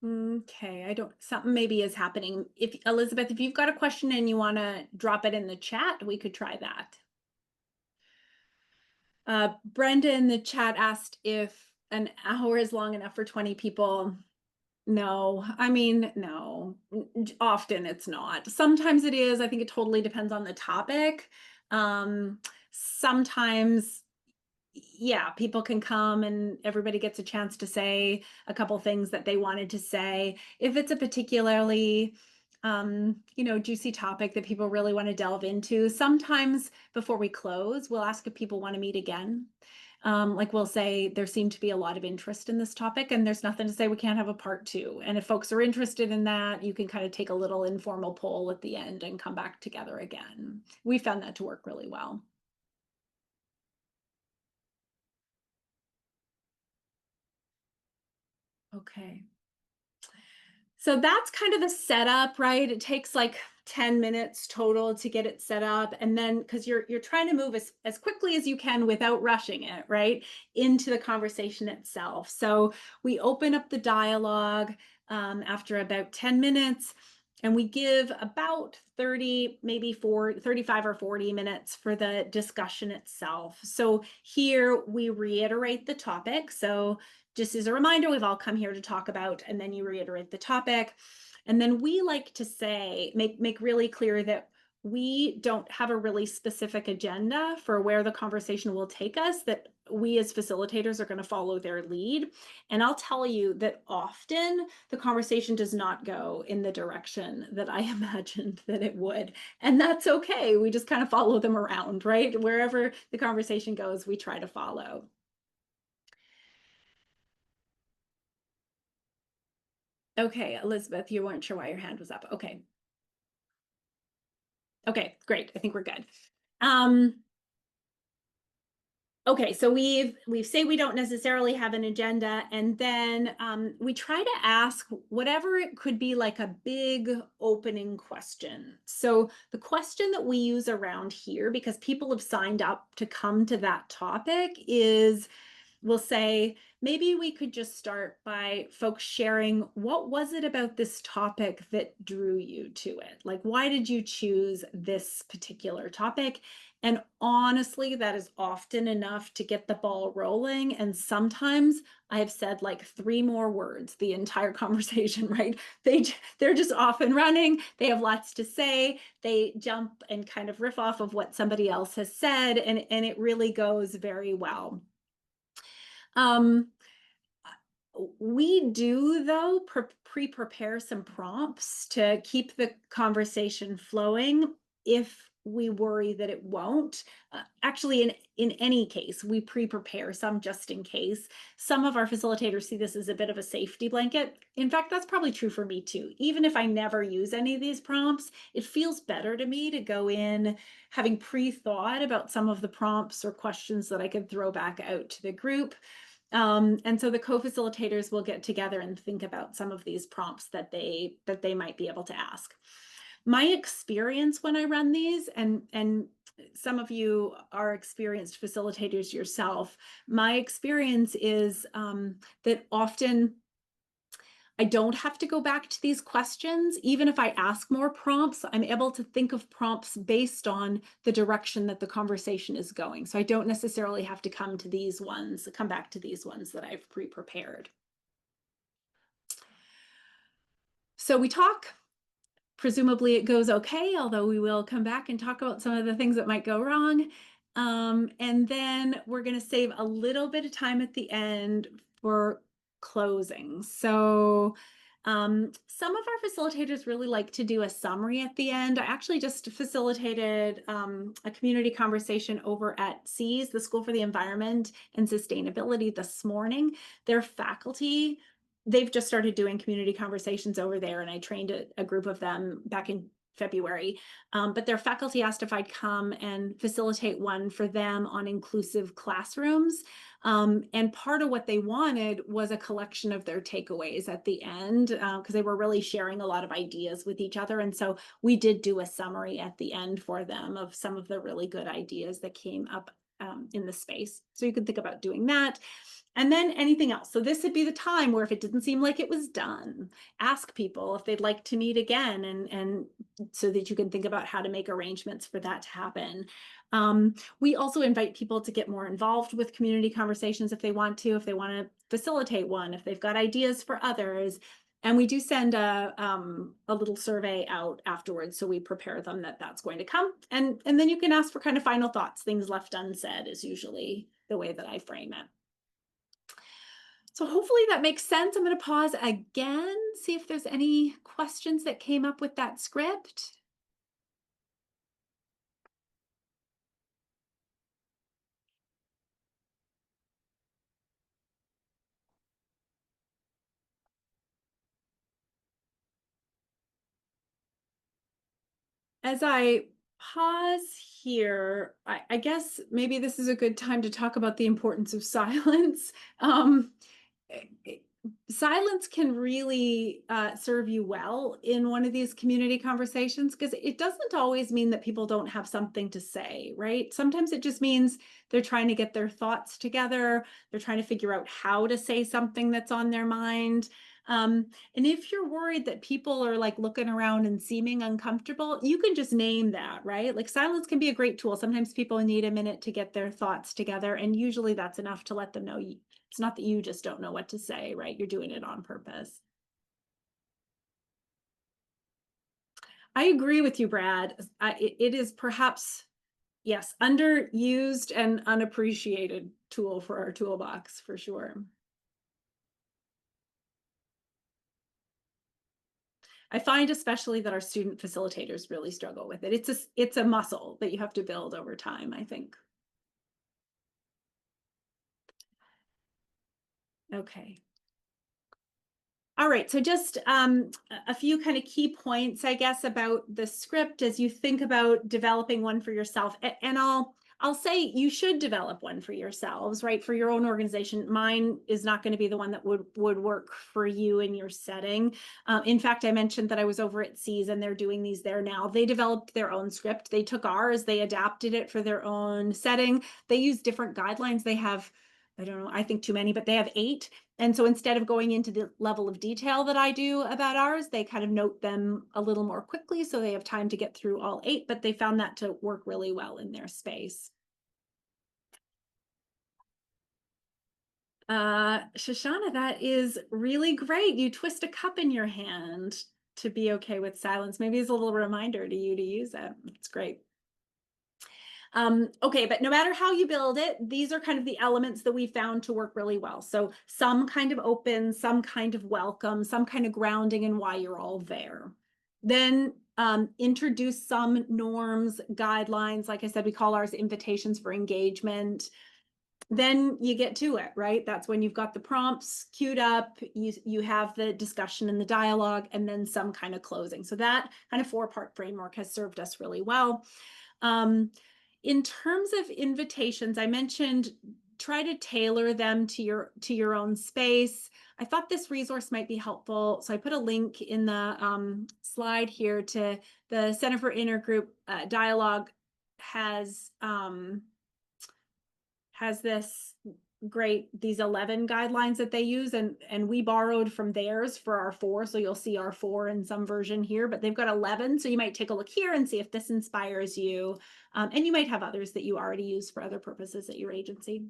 Okay, something maybe is happening. If Elizabeth, if you've got a question and you want to drop it in the chat, we could try that. Brenda in the chat asked if an hour is long enough for 20 people. No, I mean, no, often it's not. Sometimes it is. I think it totally depends on the topic. Sometimes, yeah, people can come and everybody gets a chance to say a couple things that they wanted to say. If it's a particularly, juicy topic that people really want to delve into, sometimes before we close, we'll ask if people want to meet again. Like we'll say there seemed to be a lot of interest in this topic, and there's nothing to say we can't have a part 2. And if folks are interested in that, you can kind of take a little informal poll at the end and come back together again. We found that to work really well. Okay. So that's kind of the setup, right? It takes like 10 minutes total to get it set up. And then because you're trying to move as quickly as you can without rushing it, right? Into the conversation itself. So we open up the dialogue after about 10 minutes. And we give about 30, maybe 35 or 40 minutes for the discussion itself. So here we reiterate the topic. So just as a reminder, we've all come here to talk about, and then you reiterate the topic. And then we like to say, make really clear that we don't have a really specific agenda for where the conversation will take us, that we as facilitators are going to follow their lead. And I'll tell you that often the conversation does not go in the direction that I imagined that it would. And that's okay. We just kind of follow them around, right? Wherever the conversation goes, we try to follow. Okay, Elizabeth, you weren't sure why your hand was up. Okay. Okay, great. I think we're good. Okay, so we say we don't necessarily have an agenda, and then we try to ask whatever it could be, like a big opening question. So the question that we use around here, because people have signed up to come to that topic, is we'll say, maybe we could just start by folks sharing, what was it about this topic that drew you to it? Like, why did you choose this particular topic? And honestly, that is often enough to get the ball rolling. And sometimes I've said like 3 more words the entire conversation, right? They're just off and running. They have lots to say. They jump and kind of riff off of what somebody else has said, and it really goes very well. We do, though, pre-prepare some prompts to keep the conversation flowing if we worry that it won't. Actually, in any case, we pre-prepare some just in case. Some of our facilitators see this as a bit of a safety blanket. In fact, that's probably true for me too. Even if I never use any of these prompts, it feels better to me to go in having pre-thought about some of the prompts or questions that I could throw back out to the group. And so the co-facilitators will get together and think about some of these prompts that they might be able to ask. My experience when I run these, and some of you are experienced facilitators yourself, my experience is that often I don't have to go back to these questions. Even if I ask more prompts, I'm able to think of prompts based on the direction that the conversation is going. So I don't necessarily have to come back to these ones that I've pre-prepared. So we talk. Presumably it goes okay, although we will come back and talk about some of the things that might go wrong. And then we're going to save a little bit of time at the end for closing. So some of our facilitators really like to do a summary at the end. I actually just facilitated a community conversation over at SEAS, the School for the Environment and Sustainability, this morning. Their faculty, they've just started doing community conversations over there, and I trained a group of them back in February. But their faculty asked if I'd come and facilitate one for them on inclusive classrooms. And part of what they wanted was a collection of their takeaways at the end, because they were really sharing a lot of ideas with each other. And so we did do a summary at the end for them of some of the really good ideas that came up in the space. So you could think about doing that. And then anything else. So this would be the time where if it didn't seem like it was done, ask people if they'd like to meet again, and so that you can think about how to make arrangements for that to happen. We also invite people to get more involved with community conversations if they want to facilitate one, if they've got ideas for others. And we do send a little survey out afterwards, so we prepare them that that's going to come. And then you can ask for kind of final thoughts. Things left unsaid is usually the way that I frame it. So hopefully that makes sense. I'm going to pause again, see if there's any questions that came up with that script. As I pause here, I guess maybe this is a good time to talk about the importance of silence. eh, eh, Silence can really serve you well in one of these community conversations, because it doesn't always mean that people don't have something to say, right? Sometimes it just means they're trying to get their thoughts together. They're trying to figure out how to say something that's on their mind. And if you're worried that people are like looking around and seeming uncomfortable, you can just name that, right? Like silence can be a great tool. Sometimes people need a minute to get their thoughts together, and usually that's enough to let them know it's not that you just don't know what to say, right? You're doing it on purpose. I agree with you, Brad. It is perhaps, yes, underused and unappreciated tool for our toolbox for sure. I find especially that our student facilitators really struggle with it. It's a muscle that you have to build over time, I think. Okay. All right, so just a few kind of key points, I guess, about the script as you think about developing one for yourself. And I'll say you should develop one for yourselves, right? For your own organization. Mine is not going to be the one that would work for you in your setting. In fact, I mentioned that I was over at Seas and they're doing these there now. They developed their own script. They took ours, they adapted it for their own setting. They use different guidelines. They have, I don't know, I think too many, but they have 8. And so instead of going into the level of detail that I do about ours, they kind of note them a little more quickly so they have time to get through all 8, but they found that to work really well in their space. Shoshana, that is really great. You twist a cup in your hand to be okay with silence. Maybe it's a little reminder to you to use it. It's great. Okay, but no matter how you build it, these are kind of the elements that we found to work really well. So some kind of open, some kind of welcome, some kind of grounding in why you're all there. Then introduce some norms, guidelines. Like I said, we call ours invitations for engagement. Then you get to it, right? That's when you've got the prompts queued up, you have the discussion and the dialogue, and then some kind of closing. So that kind of 4-part framework has served us really well. In terms of invitations, I mentioned try to tailor them to your own space. I thought this resource might be helpful, so I put a link in the slide here to the Center for Intergroup Dialogue has these 11 guidelines that they use, and we borrowed from theirs for our 4, so you'll see our 4 in some version here, but they've got 11, so you might take a look here and see if this inspires you, and you might have others that you already use for other purposes at your agency.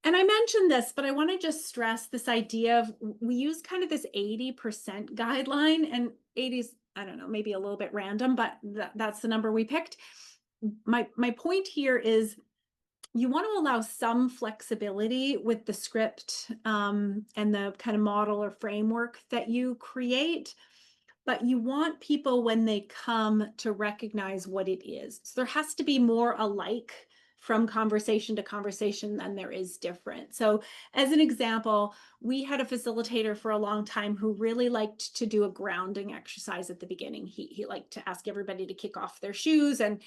And I mentioned this, but I want to just stress this idea of we use kind of this 80% guideline, and 80's, I don't know, maybe a little bit random, but that's the number we picked. My point here is you want to allow some flexibility with the script and the kind of model or framework that you create, but you want people when they come to recognize what it is. So there has to be more alike from conversation to conversation than there is different. So as an example, we had a facilitator for a long time who really liked to do a grounding exercise at the beginning. He liked to ask everybody to kick off their shoes and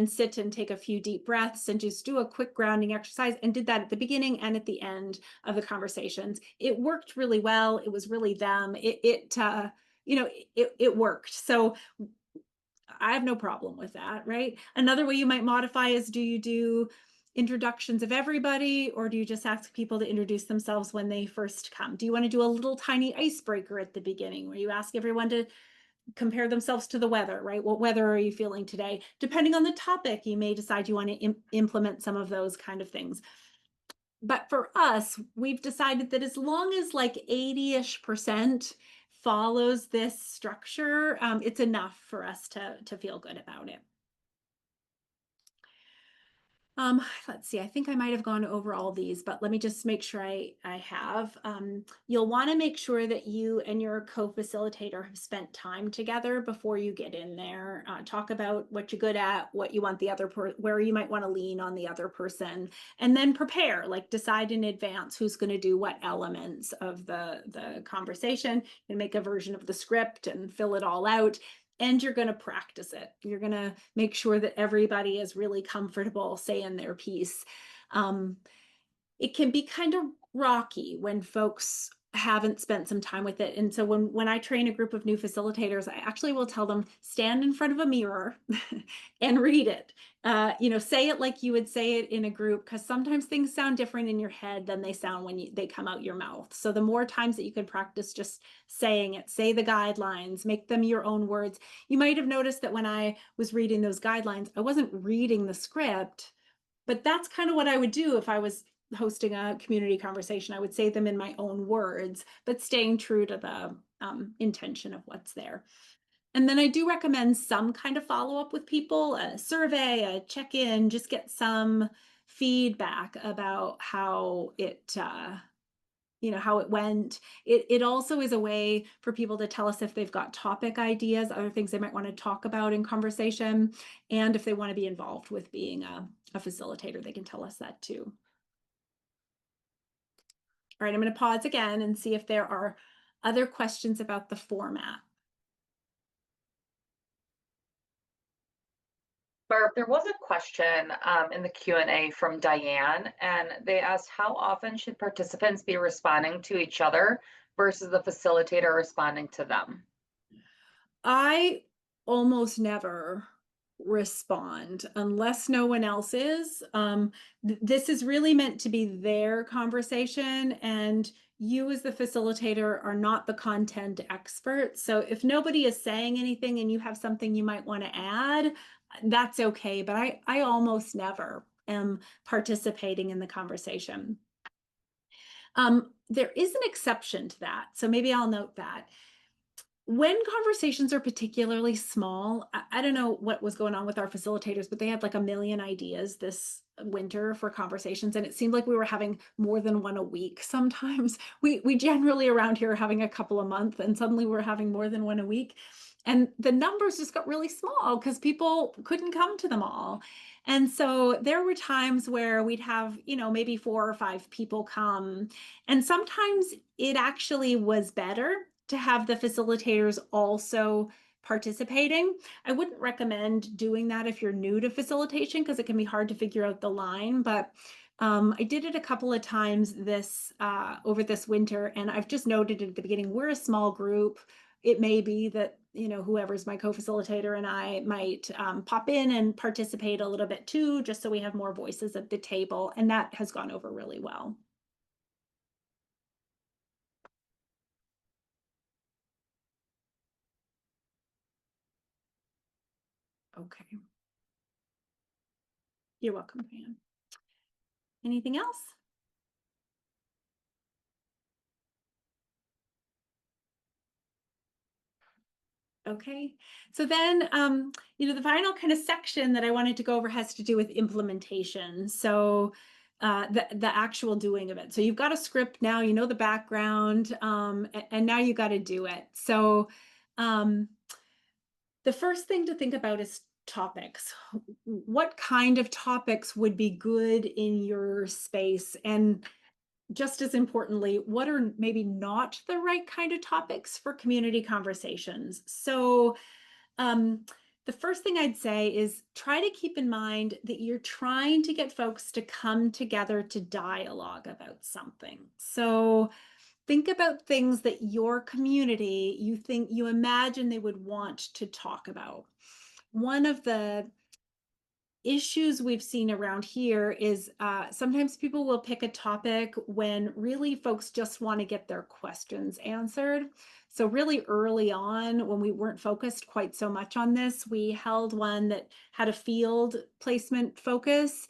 sit and take a few deep breaths and just do a quick grounding exercise, and did that at the beginning and at the end of the conversations. It worked really well. It was really them. It worked. So I have no problem with that, right? Another way you might modify is, do you do introductions of everybody, or do you just ask people to introduce themselves when they first come? Do you want to do a little tiny icebreaker at the beginning where you ask everyone to compare themselves to the weather, right? What weather are you feeling today? Depending on the topic, you may decide you want to implement some of those kind of things. But for us, we've decided that as long as like 80-ish% follows this structure, it's enough for us to feel good about it. Let's see, I think I might have gone over all these, but let me just make sure I have. You'll want to make sure that you and your co-facilitator have spent time together before you get in there. Talk about what you're good at, what you want the other where you might want to lean on the other person, and then prepare, like decide in advance who's going to do what elements of the conversation, and make a version of the script and fill it all out. and you're going to practice it. You're going to make sure that everybody is really comfortable saying their piece. It can be kind of rocky when folks haven't spent some time with it. And so when I train a group of new facilitators, I actually will tell them, stand in front of a mirror and read it. Say it like you would say it in a group, because sometimes things sound different in your head than they sound when they come out your mouth. So the more times that you can practice just saying it, say the guidelines, make them your own words. You might have noticed that when I was reading those guidelines, I wasn't reading the script, but that's kind of what I would do if I was hosting a community conversation. I would say them in my own words, but staying true to the intention of what's there. And then I do recommend some kind of follow-up with people, a survey, a check-in, just get some feedback about how it how it went. It also is a way for people to tell us if they've got topic ideas, other things they might want to talk about in conversation, and if they want to be involved with being a facilitator, they can tell us that too. All right, I'm going to pause again and see if there are other questions about the format. Barb, there was a question in the Q&A from Diane, and they asked, how often should participants be responding to each other versus the facilitator responding to them? I almost never respond unless no one else is. This is really meant to be their conversation, and you as the facilitator are not the content expert. So if nobody is saying anything and you have something you might want to add, that's okay. But I almost never am participating in the conversation. There is an exception to that. So maybe I'll note that. When conversations are particularly small, I don't know what was going on with our facilitators, but they had like a million ideas this winter for conversations, and it seemed like we were having more than one a week. Sometimes we generally around here are having a couple a month, and suddenly we're having more than one a week. And the numbers just got really small because people couldn't come to them all. And so there were times where we'd have, maybe 4 or 5 people come. And sometimes it actually was better to have the facilitators also participating. I wouldn't recommend doing that if you're new to facilitation, because it can be hard to figure out the line, but I did it a couple of times over this winter, and I've just noted at the beginning, we're a small group. It may be that, whoever's my co-facilitator and I might pop in and participate a little bit too, just so we have more voices at the table, and that has gone over really well. Okay. You're welcome, Pam. Anything else? Okay, so then, the final kind of section that I wanted to go over has to do with implementation. So the actual doing of it. So you've got a script now, the background, and now you got to do it. So the first thing to think about is topics. What kind of topics would be good in your space? And just as importantly, what are maybe not the right kind of topics for community conversations? So the first thing I'd say is try to keep in mind that you're trying to get folks to come together to dialogue about something. So think about things that your community, you imagine they would want to talk about. One of the issues we've seen around here is sometimes people will pick a topic when really folks just want to get their questions answered. So really early on, when we weren't focused quite so much on this, we held one that had a field placement focus.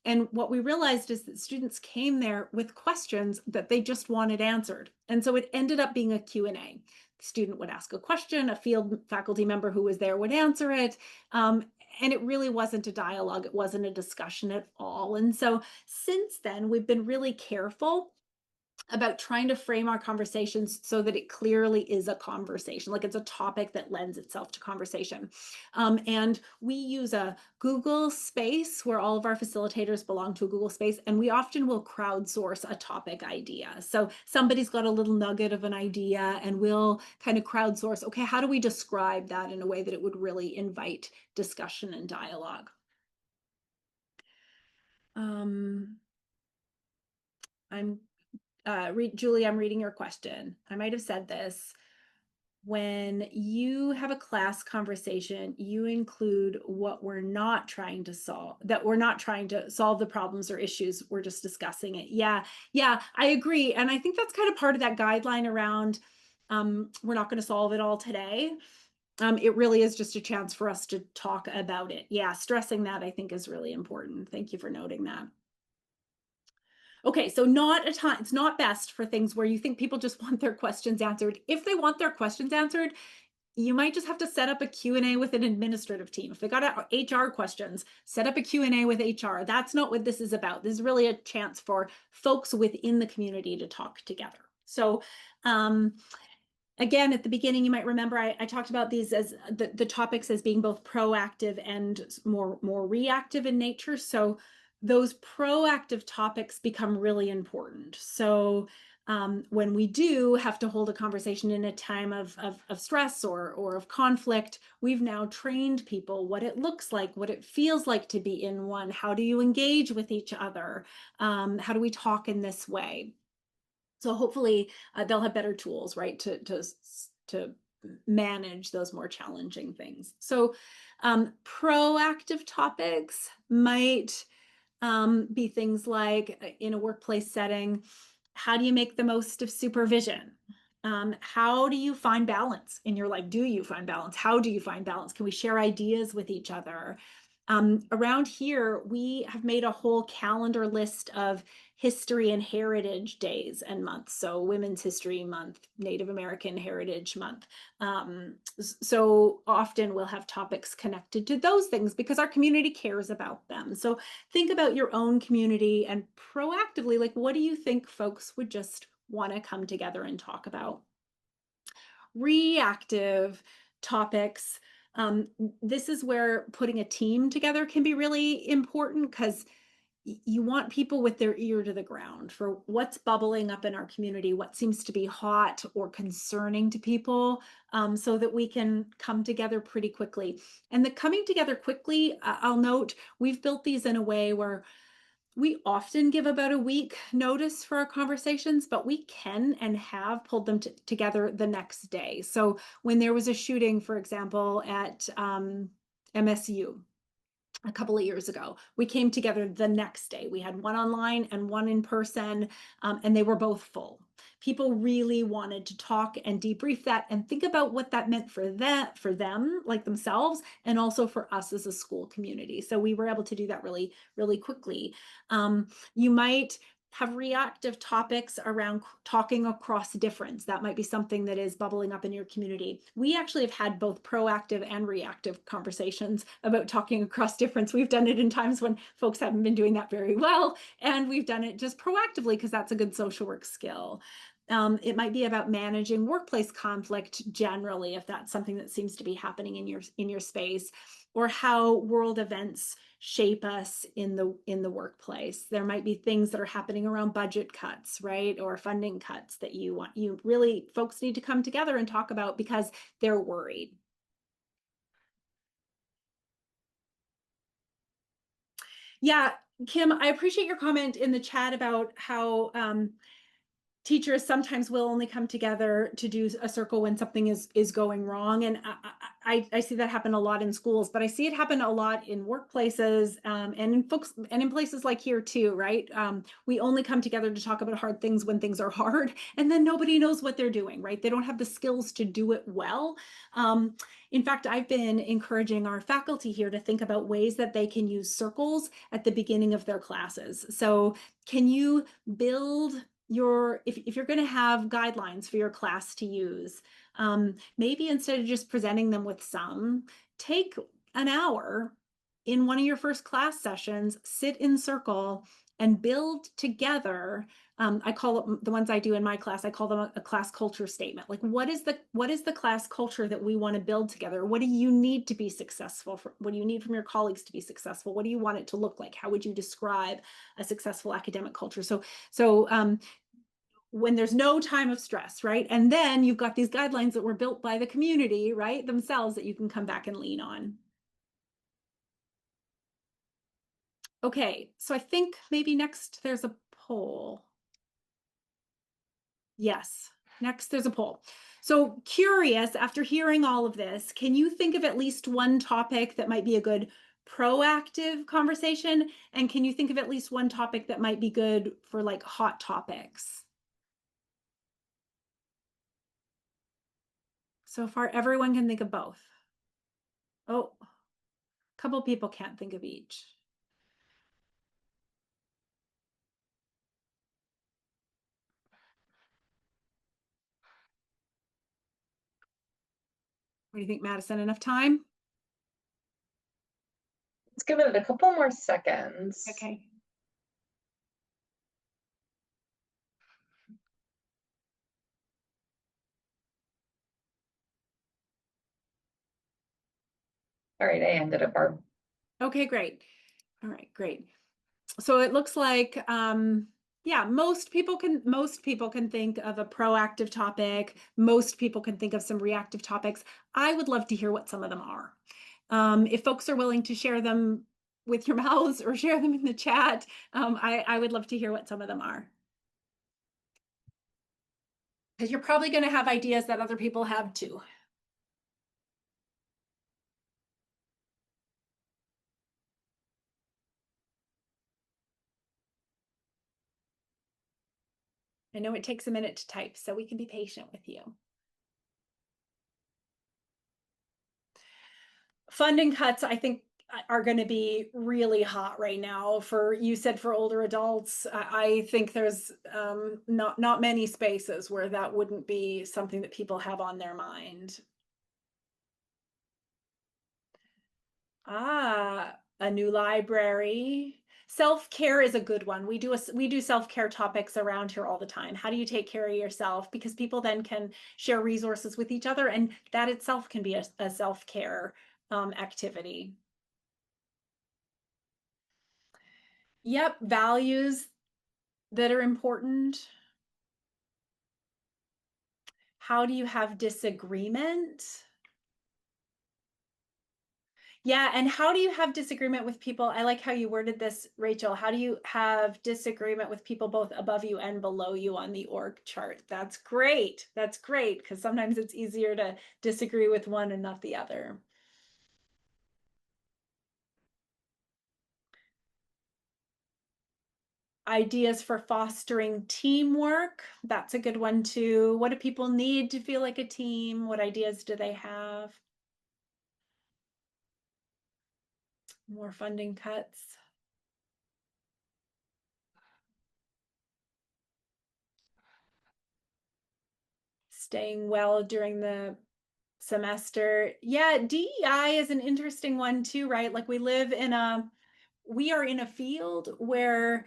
And what we realized is that students came there with questions that they just wanted answered. And so it ended up being a Q&A. The student would ask a question, a field faculty member who was there would answer it. And it really wasn't a dialogue. It wasn't a discussion at all. And so since then, we've been really careful about trying to frame our conversations so that it clearly is a conversation, like it's a topic that lends itself to conversation. And we use a Google Space where all of our facilitators belong to a Google Space, and we often will crowdsource a topic idea. So somebody's got a little nugget of an idea, and we'll kind of crowdsource, okay, how do we describe that in a way that it would really invite discussion and dialogue? Julie, I'm reading your question. I might have said this. When you have a class conversation, you include what we're not trying to solve, that we're not trying to solve the problems or issues, we're just discussing it. Yeah, I agree. And I think that's kind of part of that guideline around we're not going to solve it all today. It really is just a chance for us to talk about it. Yeah, stressing that I think is really important. Thank you for noting that. Okay, so not a time, it's not best for things where you think people just want their questions answered. If they want their questions answered, you might just have to set up a Q&A with an administrative team. If they got HR questions, set up a Q&A with HR. That's not what this is about. This is really a chance for folks within the community to talk together. So again, at the beginning, you might remember I talked about these as the topics as being both proactive and more reactive in nature. So those proactive topics become really important. So when we do have to hold a conversation in a time of stress or of conflict, we've now trained people what it looks like, what it feels like to be in one. How do you engage with each other? How do we talk in this way? So hopefully they'll have better tools, right, to manage those more challenging things. So proactive topics might be things like in a workplace setting, how do you make the most of supervision? How do you find balance in your life? Do you find balance? How do you find balance? Can we share ideas with each other? Around here, we have made a whole calendar list of history and heritage days and months. So Women's History Month, Native American Heritage Month. So often we'll have topics connected to those things because our community cares about them. So think about your own community and proactively, like, what do you think folks would just want to come together and talk about? Reactive topics. This is where putting a team together can be really important because you want people with their ear to the ground for what's bubbling up in our community, what seems to be hot or concerning to people, so that we can come together pretty quickly. And the coming together quickly, I'll note, we've built these in a way where we often give about a week notice for our conversations, but we can and have pulled them together the next day. So when there was a shooting, for example, at MSU a couple of years ago, we came together the next day. We had one online and one in person, and they were both full. People really wanted to talk and debrief that and think about what that meant for them, like themselves, and also for us as a school community. So we were able to do that really, really quickly. You might have reactive topics around talking across difference. That might be something that is bubbling up in your community. We actually have had both proactive and reactive conversations about talking across difference. We've done it in times when folks haven't been doing that very well, and we've done it just proactively because that's a good social work skill. It might be about managing workplace conflict generally, if that's something that seems to be happening in your space, or how world events shape us in the workplace. There might be things that are happening around budget cuts, right, or funding cuts that you really folks need to come together and talk about because they're worried. Yeah, Kim, I appreciate your comment in the chat about how teachers sometimes will only come together to do a circle when something is going wrong. And I see that happen a lot in schools, but I see it happen a lot in workplaces and in places like here too, right? We only come together to talk about hard things when things are hard, and then nobody knows what they're doing, right? They don't have the skills to do it well. In fact, I've been encouraging our faculty here to think about ways that they can use circles at the beginning of their classes. So can you build if you're going to have guidelines for your class to use, maybe instead of just presenting them with some, take an hour in one of your first class sessions, sit in circle and build together I call it, the ones I do in my class, I call them a class culture statement. Like, what is the class culture that we want to build together? What do you need to be successful? What do you need from your colleagues to be successful? What do you want it to look like? How would you describe a successful academic culture? So when there's no time of stress, right? And then you've got these guidelines that were built by the community, right, themselves, that you can come back and lean on. Okay, so I think maybe next there's a poll. Yes, next there's a poll. So curious, after hearing all of this, can you think of at least one topic that might be a good proactive conversation? And can you think of at least one topic that might be good for like hot topics? So far, everyone can think of both. Oh, a couple people can't think of each. What do you think, Madison? Enough time? Let's give it a couple more seconds. Okay. All right, I ended it, Barb. Okay, great. All right, great. So it looks like, yeah, most people can think of a proactive topic. Most people can think of some reactive topics. I would love to hear what some of them are. If folks are willing to share them with your mouths or share them in the chat, I would love to hear what some of them are. Because you're probably going to have ideas that other people have too. I know it takes a minute to type, so we can be patient with you. Funding cuts, I think, are going to be really hot right now. You said for older adults, I think there's not many spaces where that wouldn't be something that people have on their mind. Ah, a new library. Self-care is a good one. We do self-care topics around here all the time. How do you take care of yourself? Because people then can share resources with each other, and that itself can be a self-care activity. Yep, values that are important. How do you have disagreement? Yeah, and how do you have disagreement with people? I like how you worded this, Rachel. How do you have disagreement with people both above you and below you on the org chart? That's great. That's great, because sometimes it's easier to disagree with one and not the other. Ideas for fostering teamwork. That's a good one too. What do people need to feel like a team? What ideas do they have? More funding cuts. Staying well during the semester. Yeah, DEI is an interesting one too, right? Like we are in a field where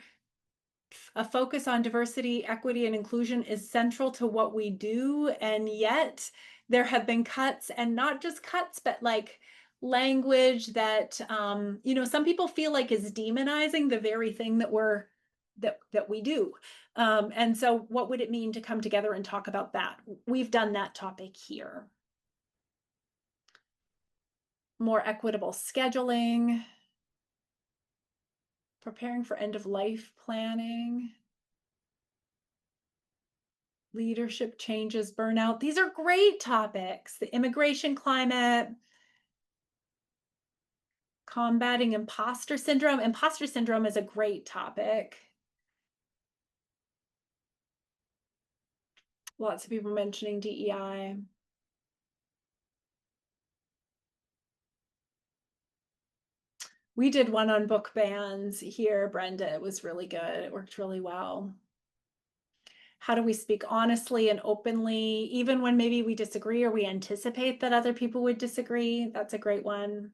a focus on diversity, equity, and inclusion is central to what we do. And yet there have been cuts, and not just cuts, but like language that, some people feel like is demonizing the very thing that we do. And so what would it mean to come together and talk about that? We've done that topic here. More equitable scheduling, preparing for end-of-life planning, leadership changes, burnout. These are great topics. The immigration climate, combating imposter syndrome. Imposter syndrome is a great topic. Lots of people mentioning DEI. We did one on book bans here, Brenda. It was really good. It worked really well. How do we speak honestly and openly, even when maybe we disagree or we anticipate that other people would disagree? That's a great one.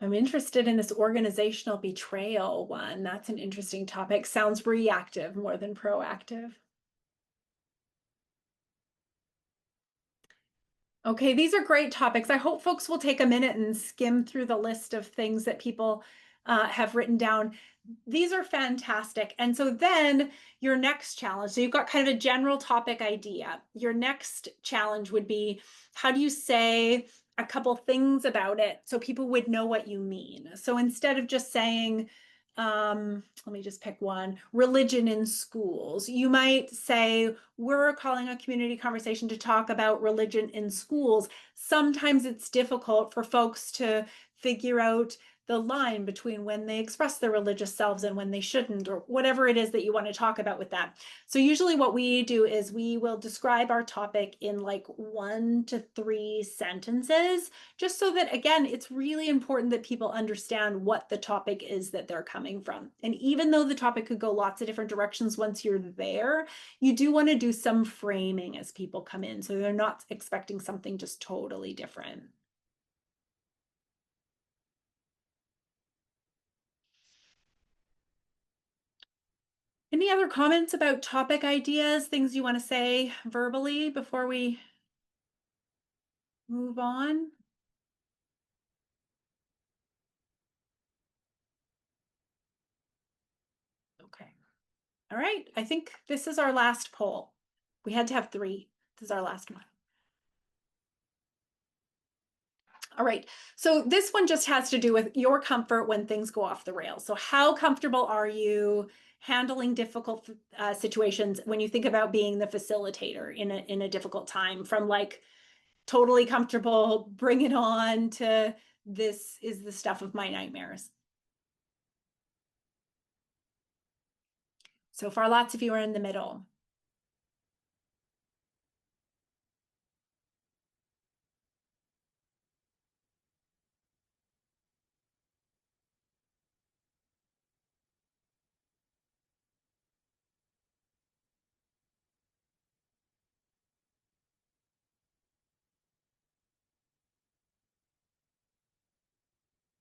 I'm interested in this organizational betrayal one. That's an interesting topic. Sounds reactive more than proactive. Okay, these are great topics. I hope folks will take a minute and skim through the list of things that people have written down. These are fantastic. And so then your next challenge, so you've got kind of a general topic idea. Your next challenge would be, how do you say a couple things about it so people would know what you mean? So instead of just saying, let me just pick one, religion in schools, you might say, we're calling a community conversation to talk about religion in schools. Sometimes it's difficult for folks to figure out the line between when they express their religious selves and when they shouldn't, or whatever it is that you want to talk about with that. So usually what we do is we will describe our topic in like 1 to 3 sentences, just so that, again, it's really important that people understand what the topic is that they're coming from. And even though the topic could go lots of different directions once you're there, you do want to do some framing as people come in, so they're not expecting something just totally different. Any other comments about topic ideas, things you want to say verbally before we move on? Okay. All right. I think this is our last poll. We had to have 3. This is our last one. All right. So this one just has to do with your comfort when things go off the rails. So how comfortable are you handling difficult situations when you think about being the facilitator in a difficult time, from like totally comfortable, bring it on, to this is the stuff of my nightmares? So far, lots of you are in the middle.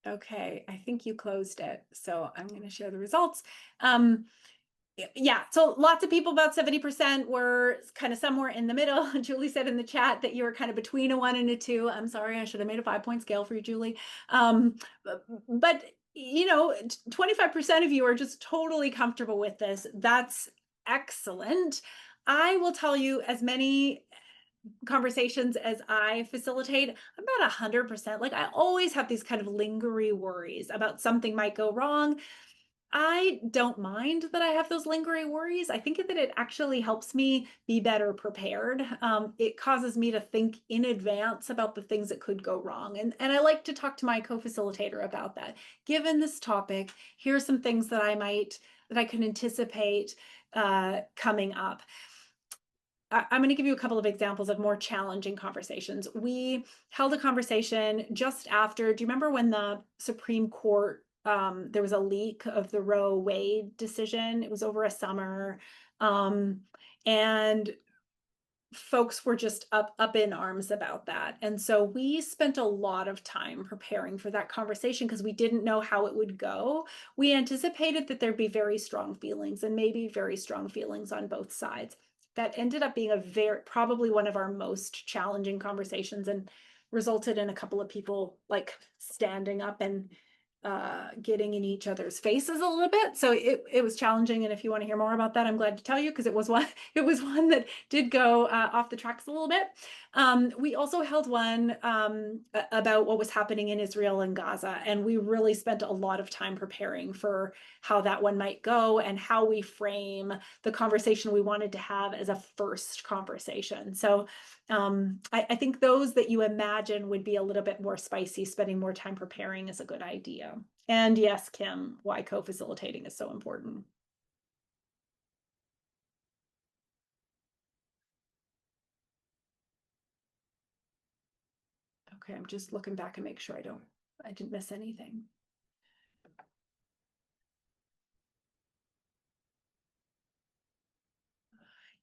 Okay, I think you closed it. So I'm going to share the results. Yeah, so lots of people, about 70%, were kind of somewhere in the middle. Julie said in the chat that you were kind of between a 1 and a 2. I'm sorry, I should have made a 5-point scale for you, Julie. But you know, 25% of you are just totally comfortable with this. That's excellent. I will tell you, as many conversations as I facilitate, I'm about 100%. Like, I always have these kind of lingering worries about something might go wrong. I don't mind that I have those lingering worries. I think that it actually helps me be better prepared. It causes me to think in advance about the things that could go wrong. And I like to talk to my co-facilitator about that. Given this topic, here's some things that I can anticipate coming up. I'm going to give you a couple of examples of more challenging conversations. We held a conversation just after, do you remember when the Supreme Court, there was a leak of the Roe Wade decision? It was over a summer. And folks were just up in arms about that. And so we spent a lot of time preparing for that conversation because we didn't know how it would go. We anticipated that there'd be very strong feelings, and maybe very strong feelings on both sides. That ended up being probably one of our most challenging conversations, and resulted in a couple of people like standing up and getting in each other's faces a little bit. So it was challenging. And if you want to hear more about that, I'm glad to tell you, because it was one that did go off the tracks a little bit. We also held one about what was happening in Israel and Gaza. And we really spent a lot of time preparing for how that one might go and how we frame the conversation we wanted to have as a first conversation. So I think those that you imagine would be a little bit more spicy, spending more time preparing, is a good idea. And yes, Kim, why co-facilitating is so important. Okay, I'm just looking back and make sure I didn't miss anything.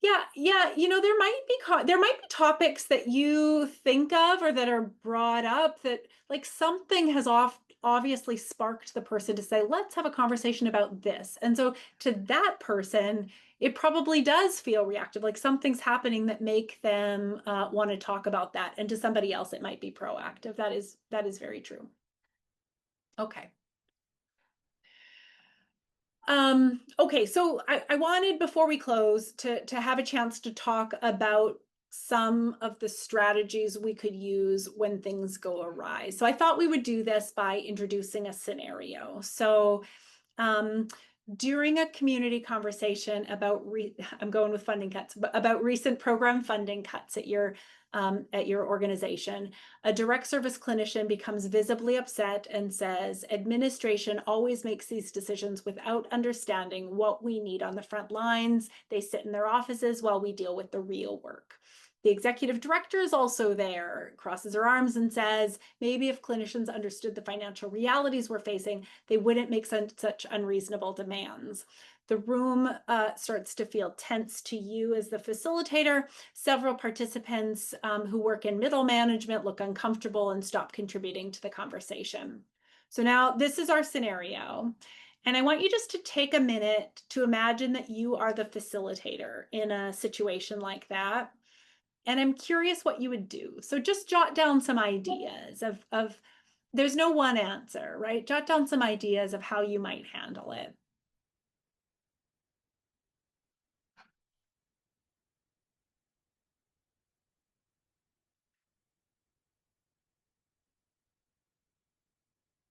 Yeah, you know, there might be topics that you think of or that are brought up that, like, something has obviously sparked the person to say, let's have a conversation about this. And so to that person, it probably does feel reactive, like something's happening that make them want to talk about that. And to somebody else, it might be proactive. That is very true. Okay. Okay, so I wanted, before we close, to have a chance to talk about some of the strategies we could use when things go awry. So I thought we would do this by introducing a scenario. So during a community conversation about, I'm going with funding cuts, but about recent program funding cuts at your organization, a direct service clinician becomes visibly upset and says, administration always makes these decisions without understanding what we need on the front lines. They sit in their offices while we deal with the real work. The executive director is also there, crosses her arms and says, maybe if clinicians understood the financial realities we're facing, they wouldn't make such unreasonable demands. The room starts to feel tense to you as the facilitator. Several participants who work in middle management look uncomfortable and stop contributing to the conversation. So now this is our scenario. And I want you just to take a minute to imagine that you are the facilitator in a situation like that. And I'm curious what you would do. So just jot down some ideas of there's no one answer, right? Jot down some ideas of how you might handle it.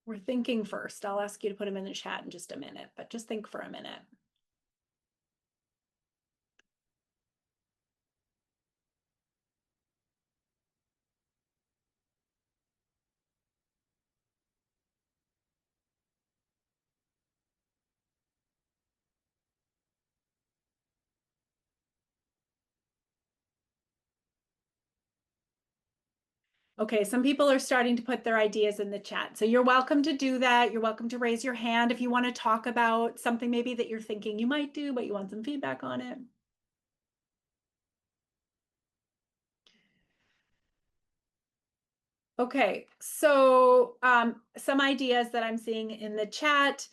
We're thinking first. I'll ask you to put them in the chat in just a minute, but just think for a minute. Okay, some people are starting to put their ideas in the chat. So you're welcome to do that. You're welcome to raise your hand if you want to talk about something maybe that you're thinking you might do, but you want some feedback on it. Okay, so some ideas that I'm seeing in the chat.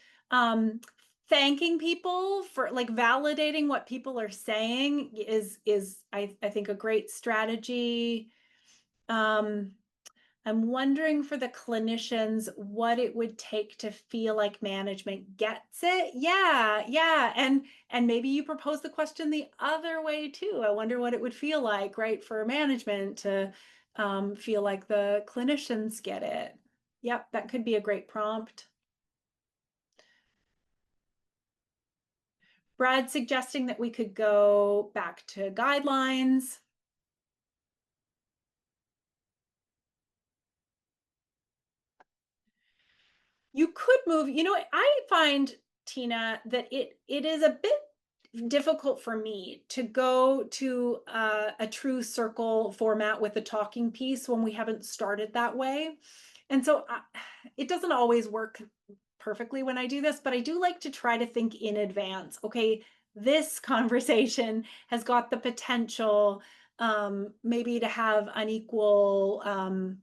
Thanking people for like validating what people are saying is I think a great strategy. I'm wondering for the clinicians what it would take to feel like management gets it. Yeah. And maybe you propose the question the other way too. I wonder what it would feel like, right, for management to feel like the clinicians get it. Yep, that could be a great prompt. Brad suggesting that we could go back to guidelines. You could move, I find, Tina, that it is a bit difficult for me to go to a true circle format with a talking piece when we haven't started that way. And so it doesn't always work perfectly when I do this, but I do like to try to think in advance. Okay, this conversation has got the potential maybe to have unequal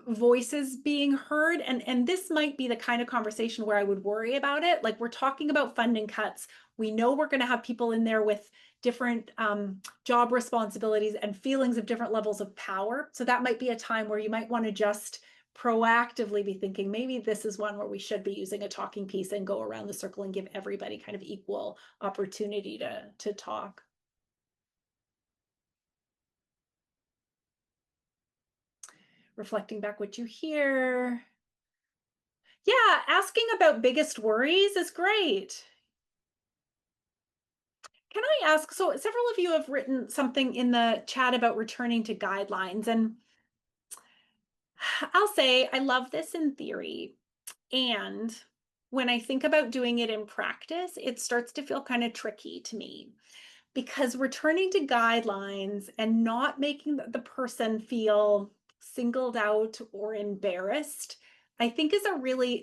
voices being heard, and this might be the kind of conversation where I would worry about it. Like, we're talking about funding cuts. We know we're going to have people in there with different job responsibilities and feelings of different levels of power. So that might be a time where you might want to just proactively be thinking, maybe this is one where we should be using a talking piece and go around the circle and give everybody kind of equal opportunity to talk. Reflecting back what you hear. Yeah, asking about biggest worries is great. Can I ask, so several of you have written something in the chat about returning to guidelines, and I'll say I love this in theory. And when I think about doing it in practice, it starts to feel kind of tricky to me, because returning to guidelines and not making the person feel singled out or embarrassed, I think is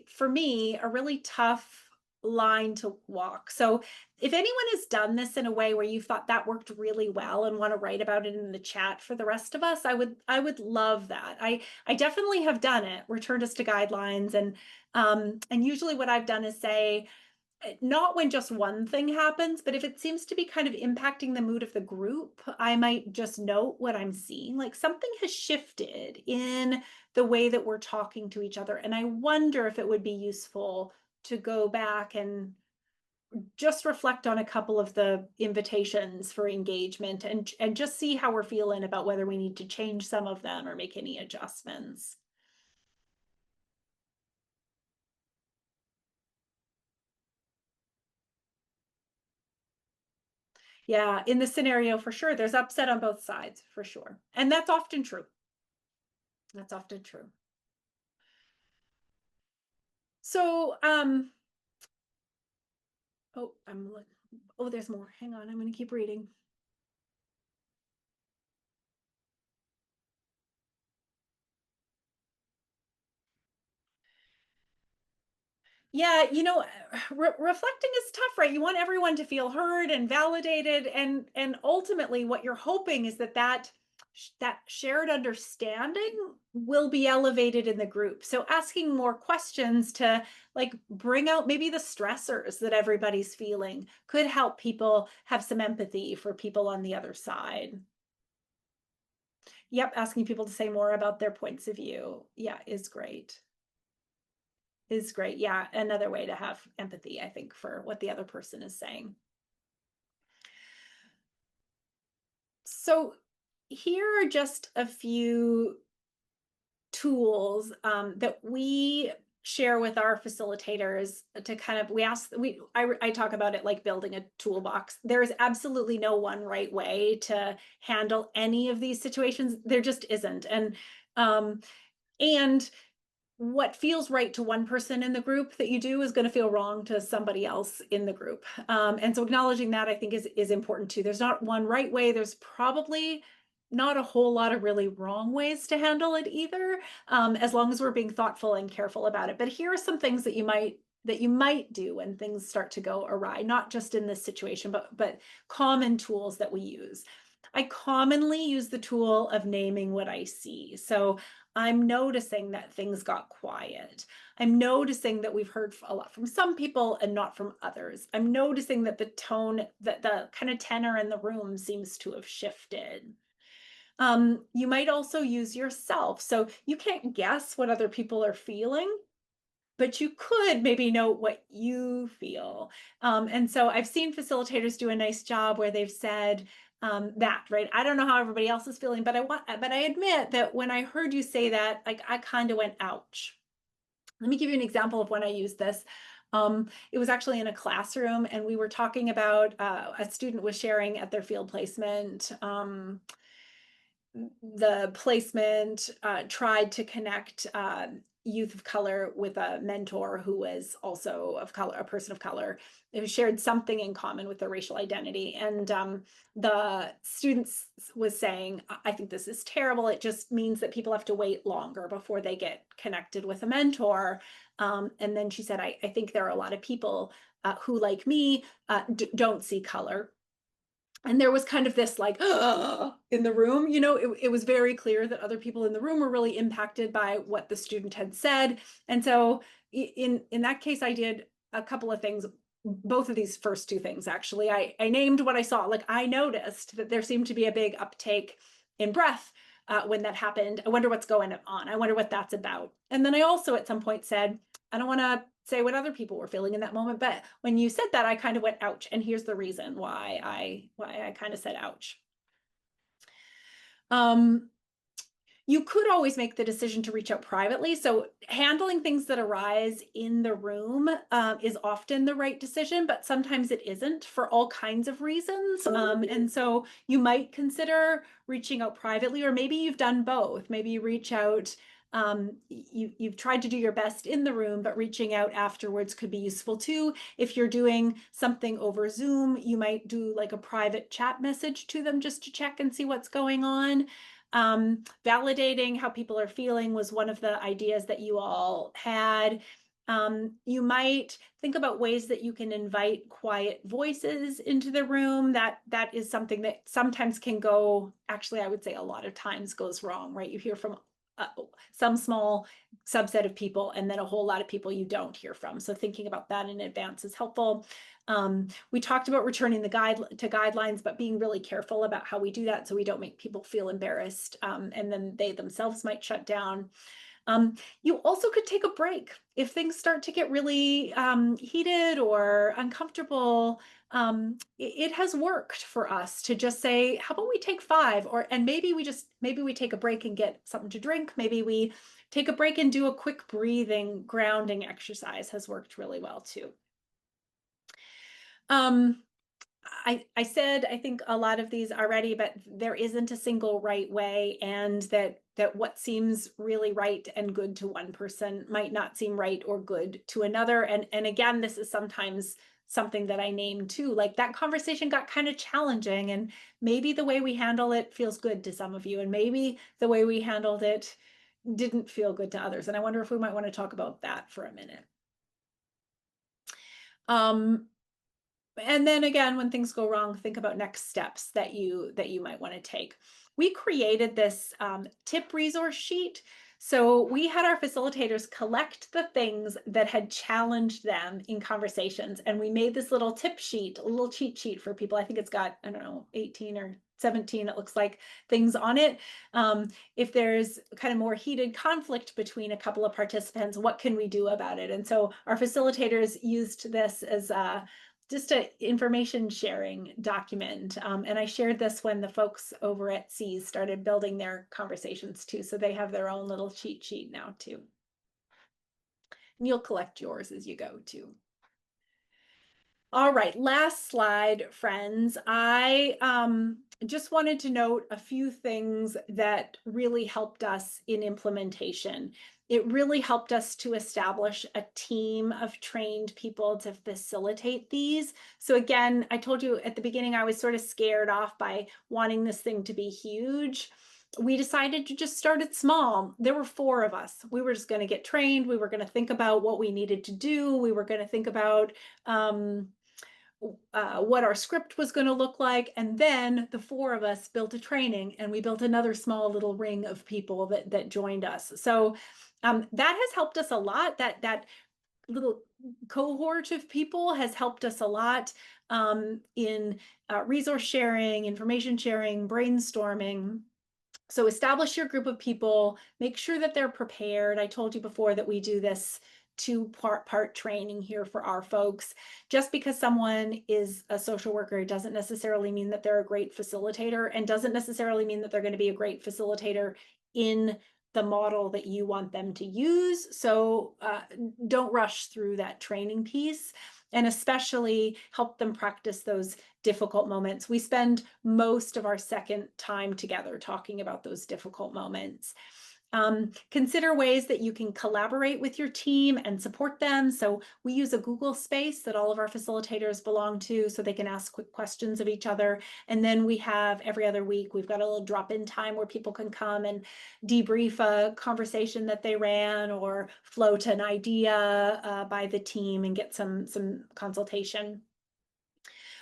for me, a really tough line to walk. So if anyone has done this in a way where you thought that worked really well and want to write about it in the chat for the rest of us, I would love that. I definitely have done it, returned us to guidelines, and usually what I've done is say, not when just one thing happens, but if it seems to be kind of impacting the mood of the group, I might just note what I'm seeing. Like something has shifted in the way that we're talking to each other. And I wonder if it would be useful to go back and just reflect on a couple of the invitations for engagement and just see how we're feeling about whether we need to change some of them or make any adjustments. Yeah, in this scenario, for sure, there's upset on both sides, for sure. And that's often true. That's often true. So, oh, there's more. Hang on, I'm going to keep reading. Yeah, you know, reflecting is tough, right? You want everyone to feel heard and validated, and ultimately what you're hoping is that shared understanding will be elevated in the group. So asking more questions to like bring out maybe the stressors that everybody's feeling could help people have some empathy for people on the other side. Yep, asking people to say more about their points of view, yeah, is great. Is great. Yeah, another way to have empathy, I think, for what the other person is saying. So here are just a few tools that we share with our facilitators to kind of, I talk about it like building a toolbox. There is absolutely no one right way to handle any of these situations. There just isn't. And what feels right to one person in the group that you do is going to feel wrong to somebody else in the group. And so acknowledging that, I think, is important too. There's not one right way. There's probably not a whole lot of really wrong ways to handle it either, as long as we're being thoughtful and careful about it. But here are some things that you might do when things start to go awry, not just in this situation, but common tools that we use. I commonly use the tool of naming what I see. So I'm noticing that things got quiet. I'm noticing that we've heard a lot from some people and not from others. I'm noticing that the tone, that the kind of tenor in the room seems to have shifted. You might also use yourself. So you can't guess what other people are feeling, but you could maybe know what you feel. And so I've seen facilitators do a nice job where they've said, that, right? I don't know how everybody else is feeling, but I admit that when I heard you say that, like I kind of went, ouch. Let me give you an example of when I used this. It was actually in a classroom, and we were talking about a student was sharing at their field placement. The placement tried to connect youth of color with a mentor who was also of color, a person of color, who shared something in common with their racial identity. And the students was saying, I think this is terrible. It just means that people have to wait longer before they get connected with a mentor. And then she said, I think there are a lot of people who, like me, don't see color. And there was kind of this like in the room, you know, it was very clear that other people in the room were really impacted by what the student had said. And so in that case, I did a couple of things, both of these first two things, actually. I named what I saw. Like I noticed that there seemed to be a big uptake in breath when that happened. I wonder what's going on. I wonder what that's about. And then I also at some point said, I don't want to say what other people were feeling in that moment, but when you said that, I kind of went, ouch. And here's the reason why I kind of said, ouch. You could always make the decision to reach out privately. So handling things that arise in the room is often the right decision, but sometimes it isn't for all kinds of reasons. And so you might consider reaching out privately, or maybe you've done both. Maybe you reach out, you've tried to do your best in the room, but reaching out afterwards could be useful too. If you're doing something over Zoom, you might do like a private chat message to them just to check and see what's going on. Validating how people are feeling was one of the ideas that you all had. You might think about ways that you can invite quiet voices into the room. That is something that sometimes can go, actually, I would say a lot of times goes wrong, right? You hear from some small subset of people and then a whole lot of people you don't hear from. So thinking about that in advance is helpful. We talked about returning the guidelines, but being really careful about how we do that so we don't make people feel embarrassed, and then they themselves might shut down. You also could take a break if things start to get really heated or uncomfortable. It has worked for us to just say, how about we take 5, and maybe we take a break and get something to drink. Maybe we take a break and do a quick breathing, grounding exercise has worked really well too. I said, I think a lot of these already, but there isn't a single right way, and that what seems really right and good to one person might not seem right or good to another. And again, this is sometimes something that I name too, like that conversation got kind of challenging, and maybe the way we handle it feels good to some of you, and maybe the way we handled it didn't feel good to others. And I wonder if we might want to talk about that for a minute. And then again, when things go wrong, think about next steps that you might want to take. We created this tip resource sheet. So we had our facilitators collect the things that had challenged them in conversations, and we made this little tip sheet, a little cheat sheet for people. I think it's got, I don't know, 18 or 17, it looks like, things on it. If there's kind of more heated conflict between a couple of participants, what can we do about it? And so our facilitators used this as just an information sharing document. And I shared this when the folks over at SEAS started building their conversations too. So they have their own little cheat sheet now too. And you'll collect yours as you go too. All right, last slide, friends. I just wanted to note a few things that really helped us in implementation. It really helped us to establish a team of trained people to facilitate these. So again, I told you at the beginning, I was sort of scared off by wanting this thing to be huge. We decided to just start it small. There were 4 of us. We were just going to get trained. We were going to think about what we needed to do. We were going to think about what our script was going to look like. And then the 4 of us built a training, and we built another small little ring of people that joined us. So that has helped us a lot. That little cohort of people has helped us a lot in resource sharing, information sharing, brainstorming. So establish your group of people, make sure that they're prepared. I told you before that we do this 2-part training here for our folks. Just because someone is a social worker doesn't necessarily mean that they're a great facilitator, and doesn't necessarily mean that they're going to be a great facilitator in the model that you want them to use. So don't rush through that training piece, and especially help them practice those difficult moments. We spend most of our second time together talking about those difficult moments. Consider ways that you can collaborate with your team and support them. So we use a Google Space that all of our facilitators belong to, so they can ask quick questions of each other. And then we have every other week, we've got a little drop-in time where people can come and debrief a conversation that they ran, or float an idea by the team and get some consultation.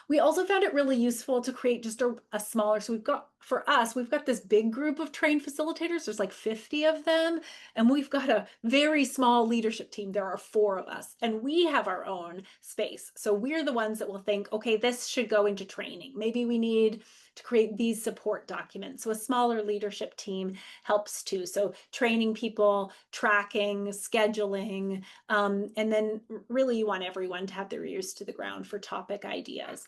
We also found it really useful to create just a smaller, so we've got this big group of trained facilitators, there's like 50 of them, and we've got a very small leadership team. There are 4 of us, and we have our own space. So we're the ones that will think, okay, this should go into training. Maybe we need to create these support documents. So a smaller leadership team helps too. So training people, tracking, scheduling, and then really you want everyone to have their ears to the ground for topic ideas.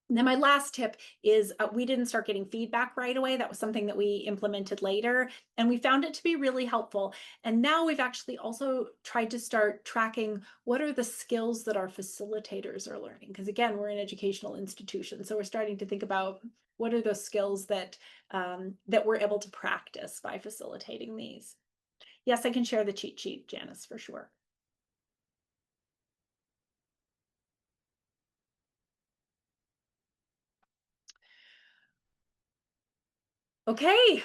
And then my last tip is we didn't start getting feedback right away. That was something that we implemented later, and we found it to be really helpful. And now we've actually also tried to start tracking what are the skills that our facilitators are learning. Because again, we're an educational institution, so we're starting to think about what are those skills that that we're able to practice by facilitating these. Yes, I can share the cheat sheet, Janice, for sure. Okay,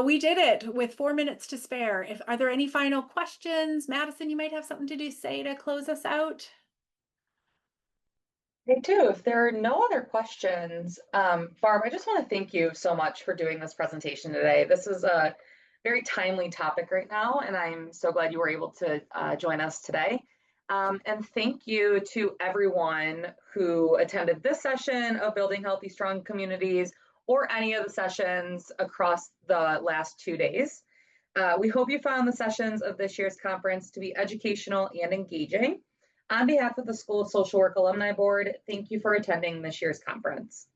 We did it with 4 minutes to spare. Are there any final questions? Madison, you might have something to say to close us out. Hey, too, if there are no other questions, Barb, I just want to thank you so much for doing this presentation today. This is a very timely topic right now, and I'm so glad you were able to join us today. And thank you to everyone who attended this session of Building Healthy, Strong Communities, or any of the sessions across the last 2 days. We hope you found the sessions of this year's conference to be educational and engaging. On behalf of the School of Social Work Alumni Board, thank you for attending this year's conference.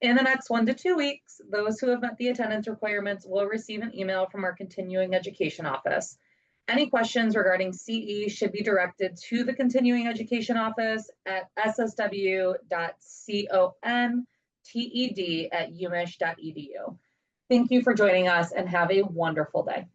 In the next 1 to 2 weeks, those who have met the attendance requirements will receive an email from our continuing education office. Any questions regarding CE should be directed to the continuing education office at ssw.conted@umich.edu. Thank you for joining us and have a wonderful day.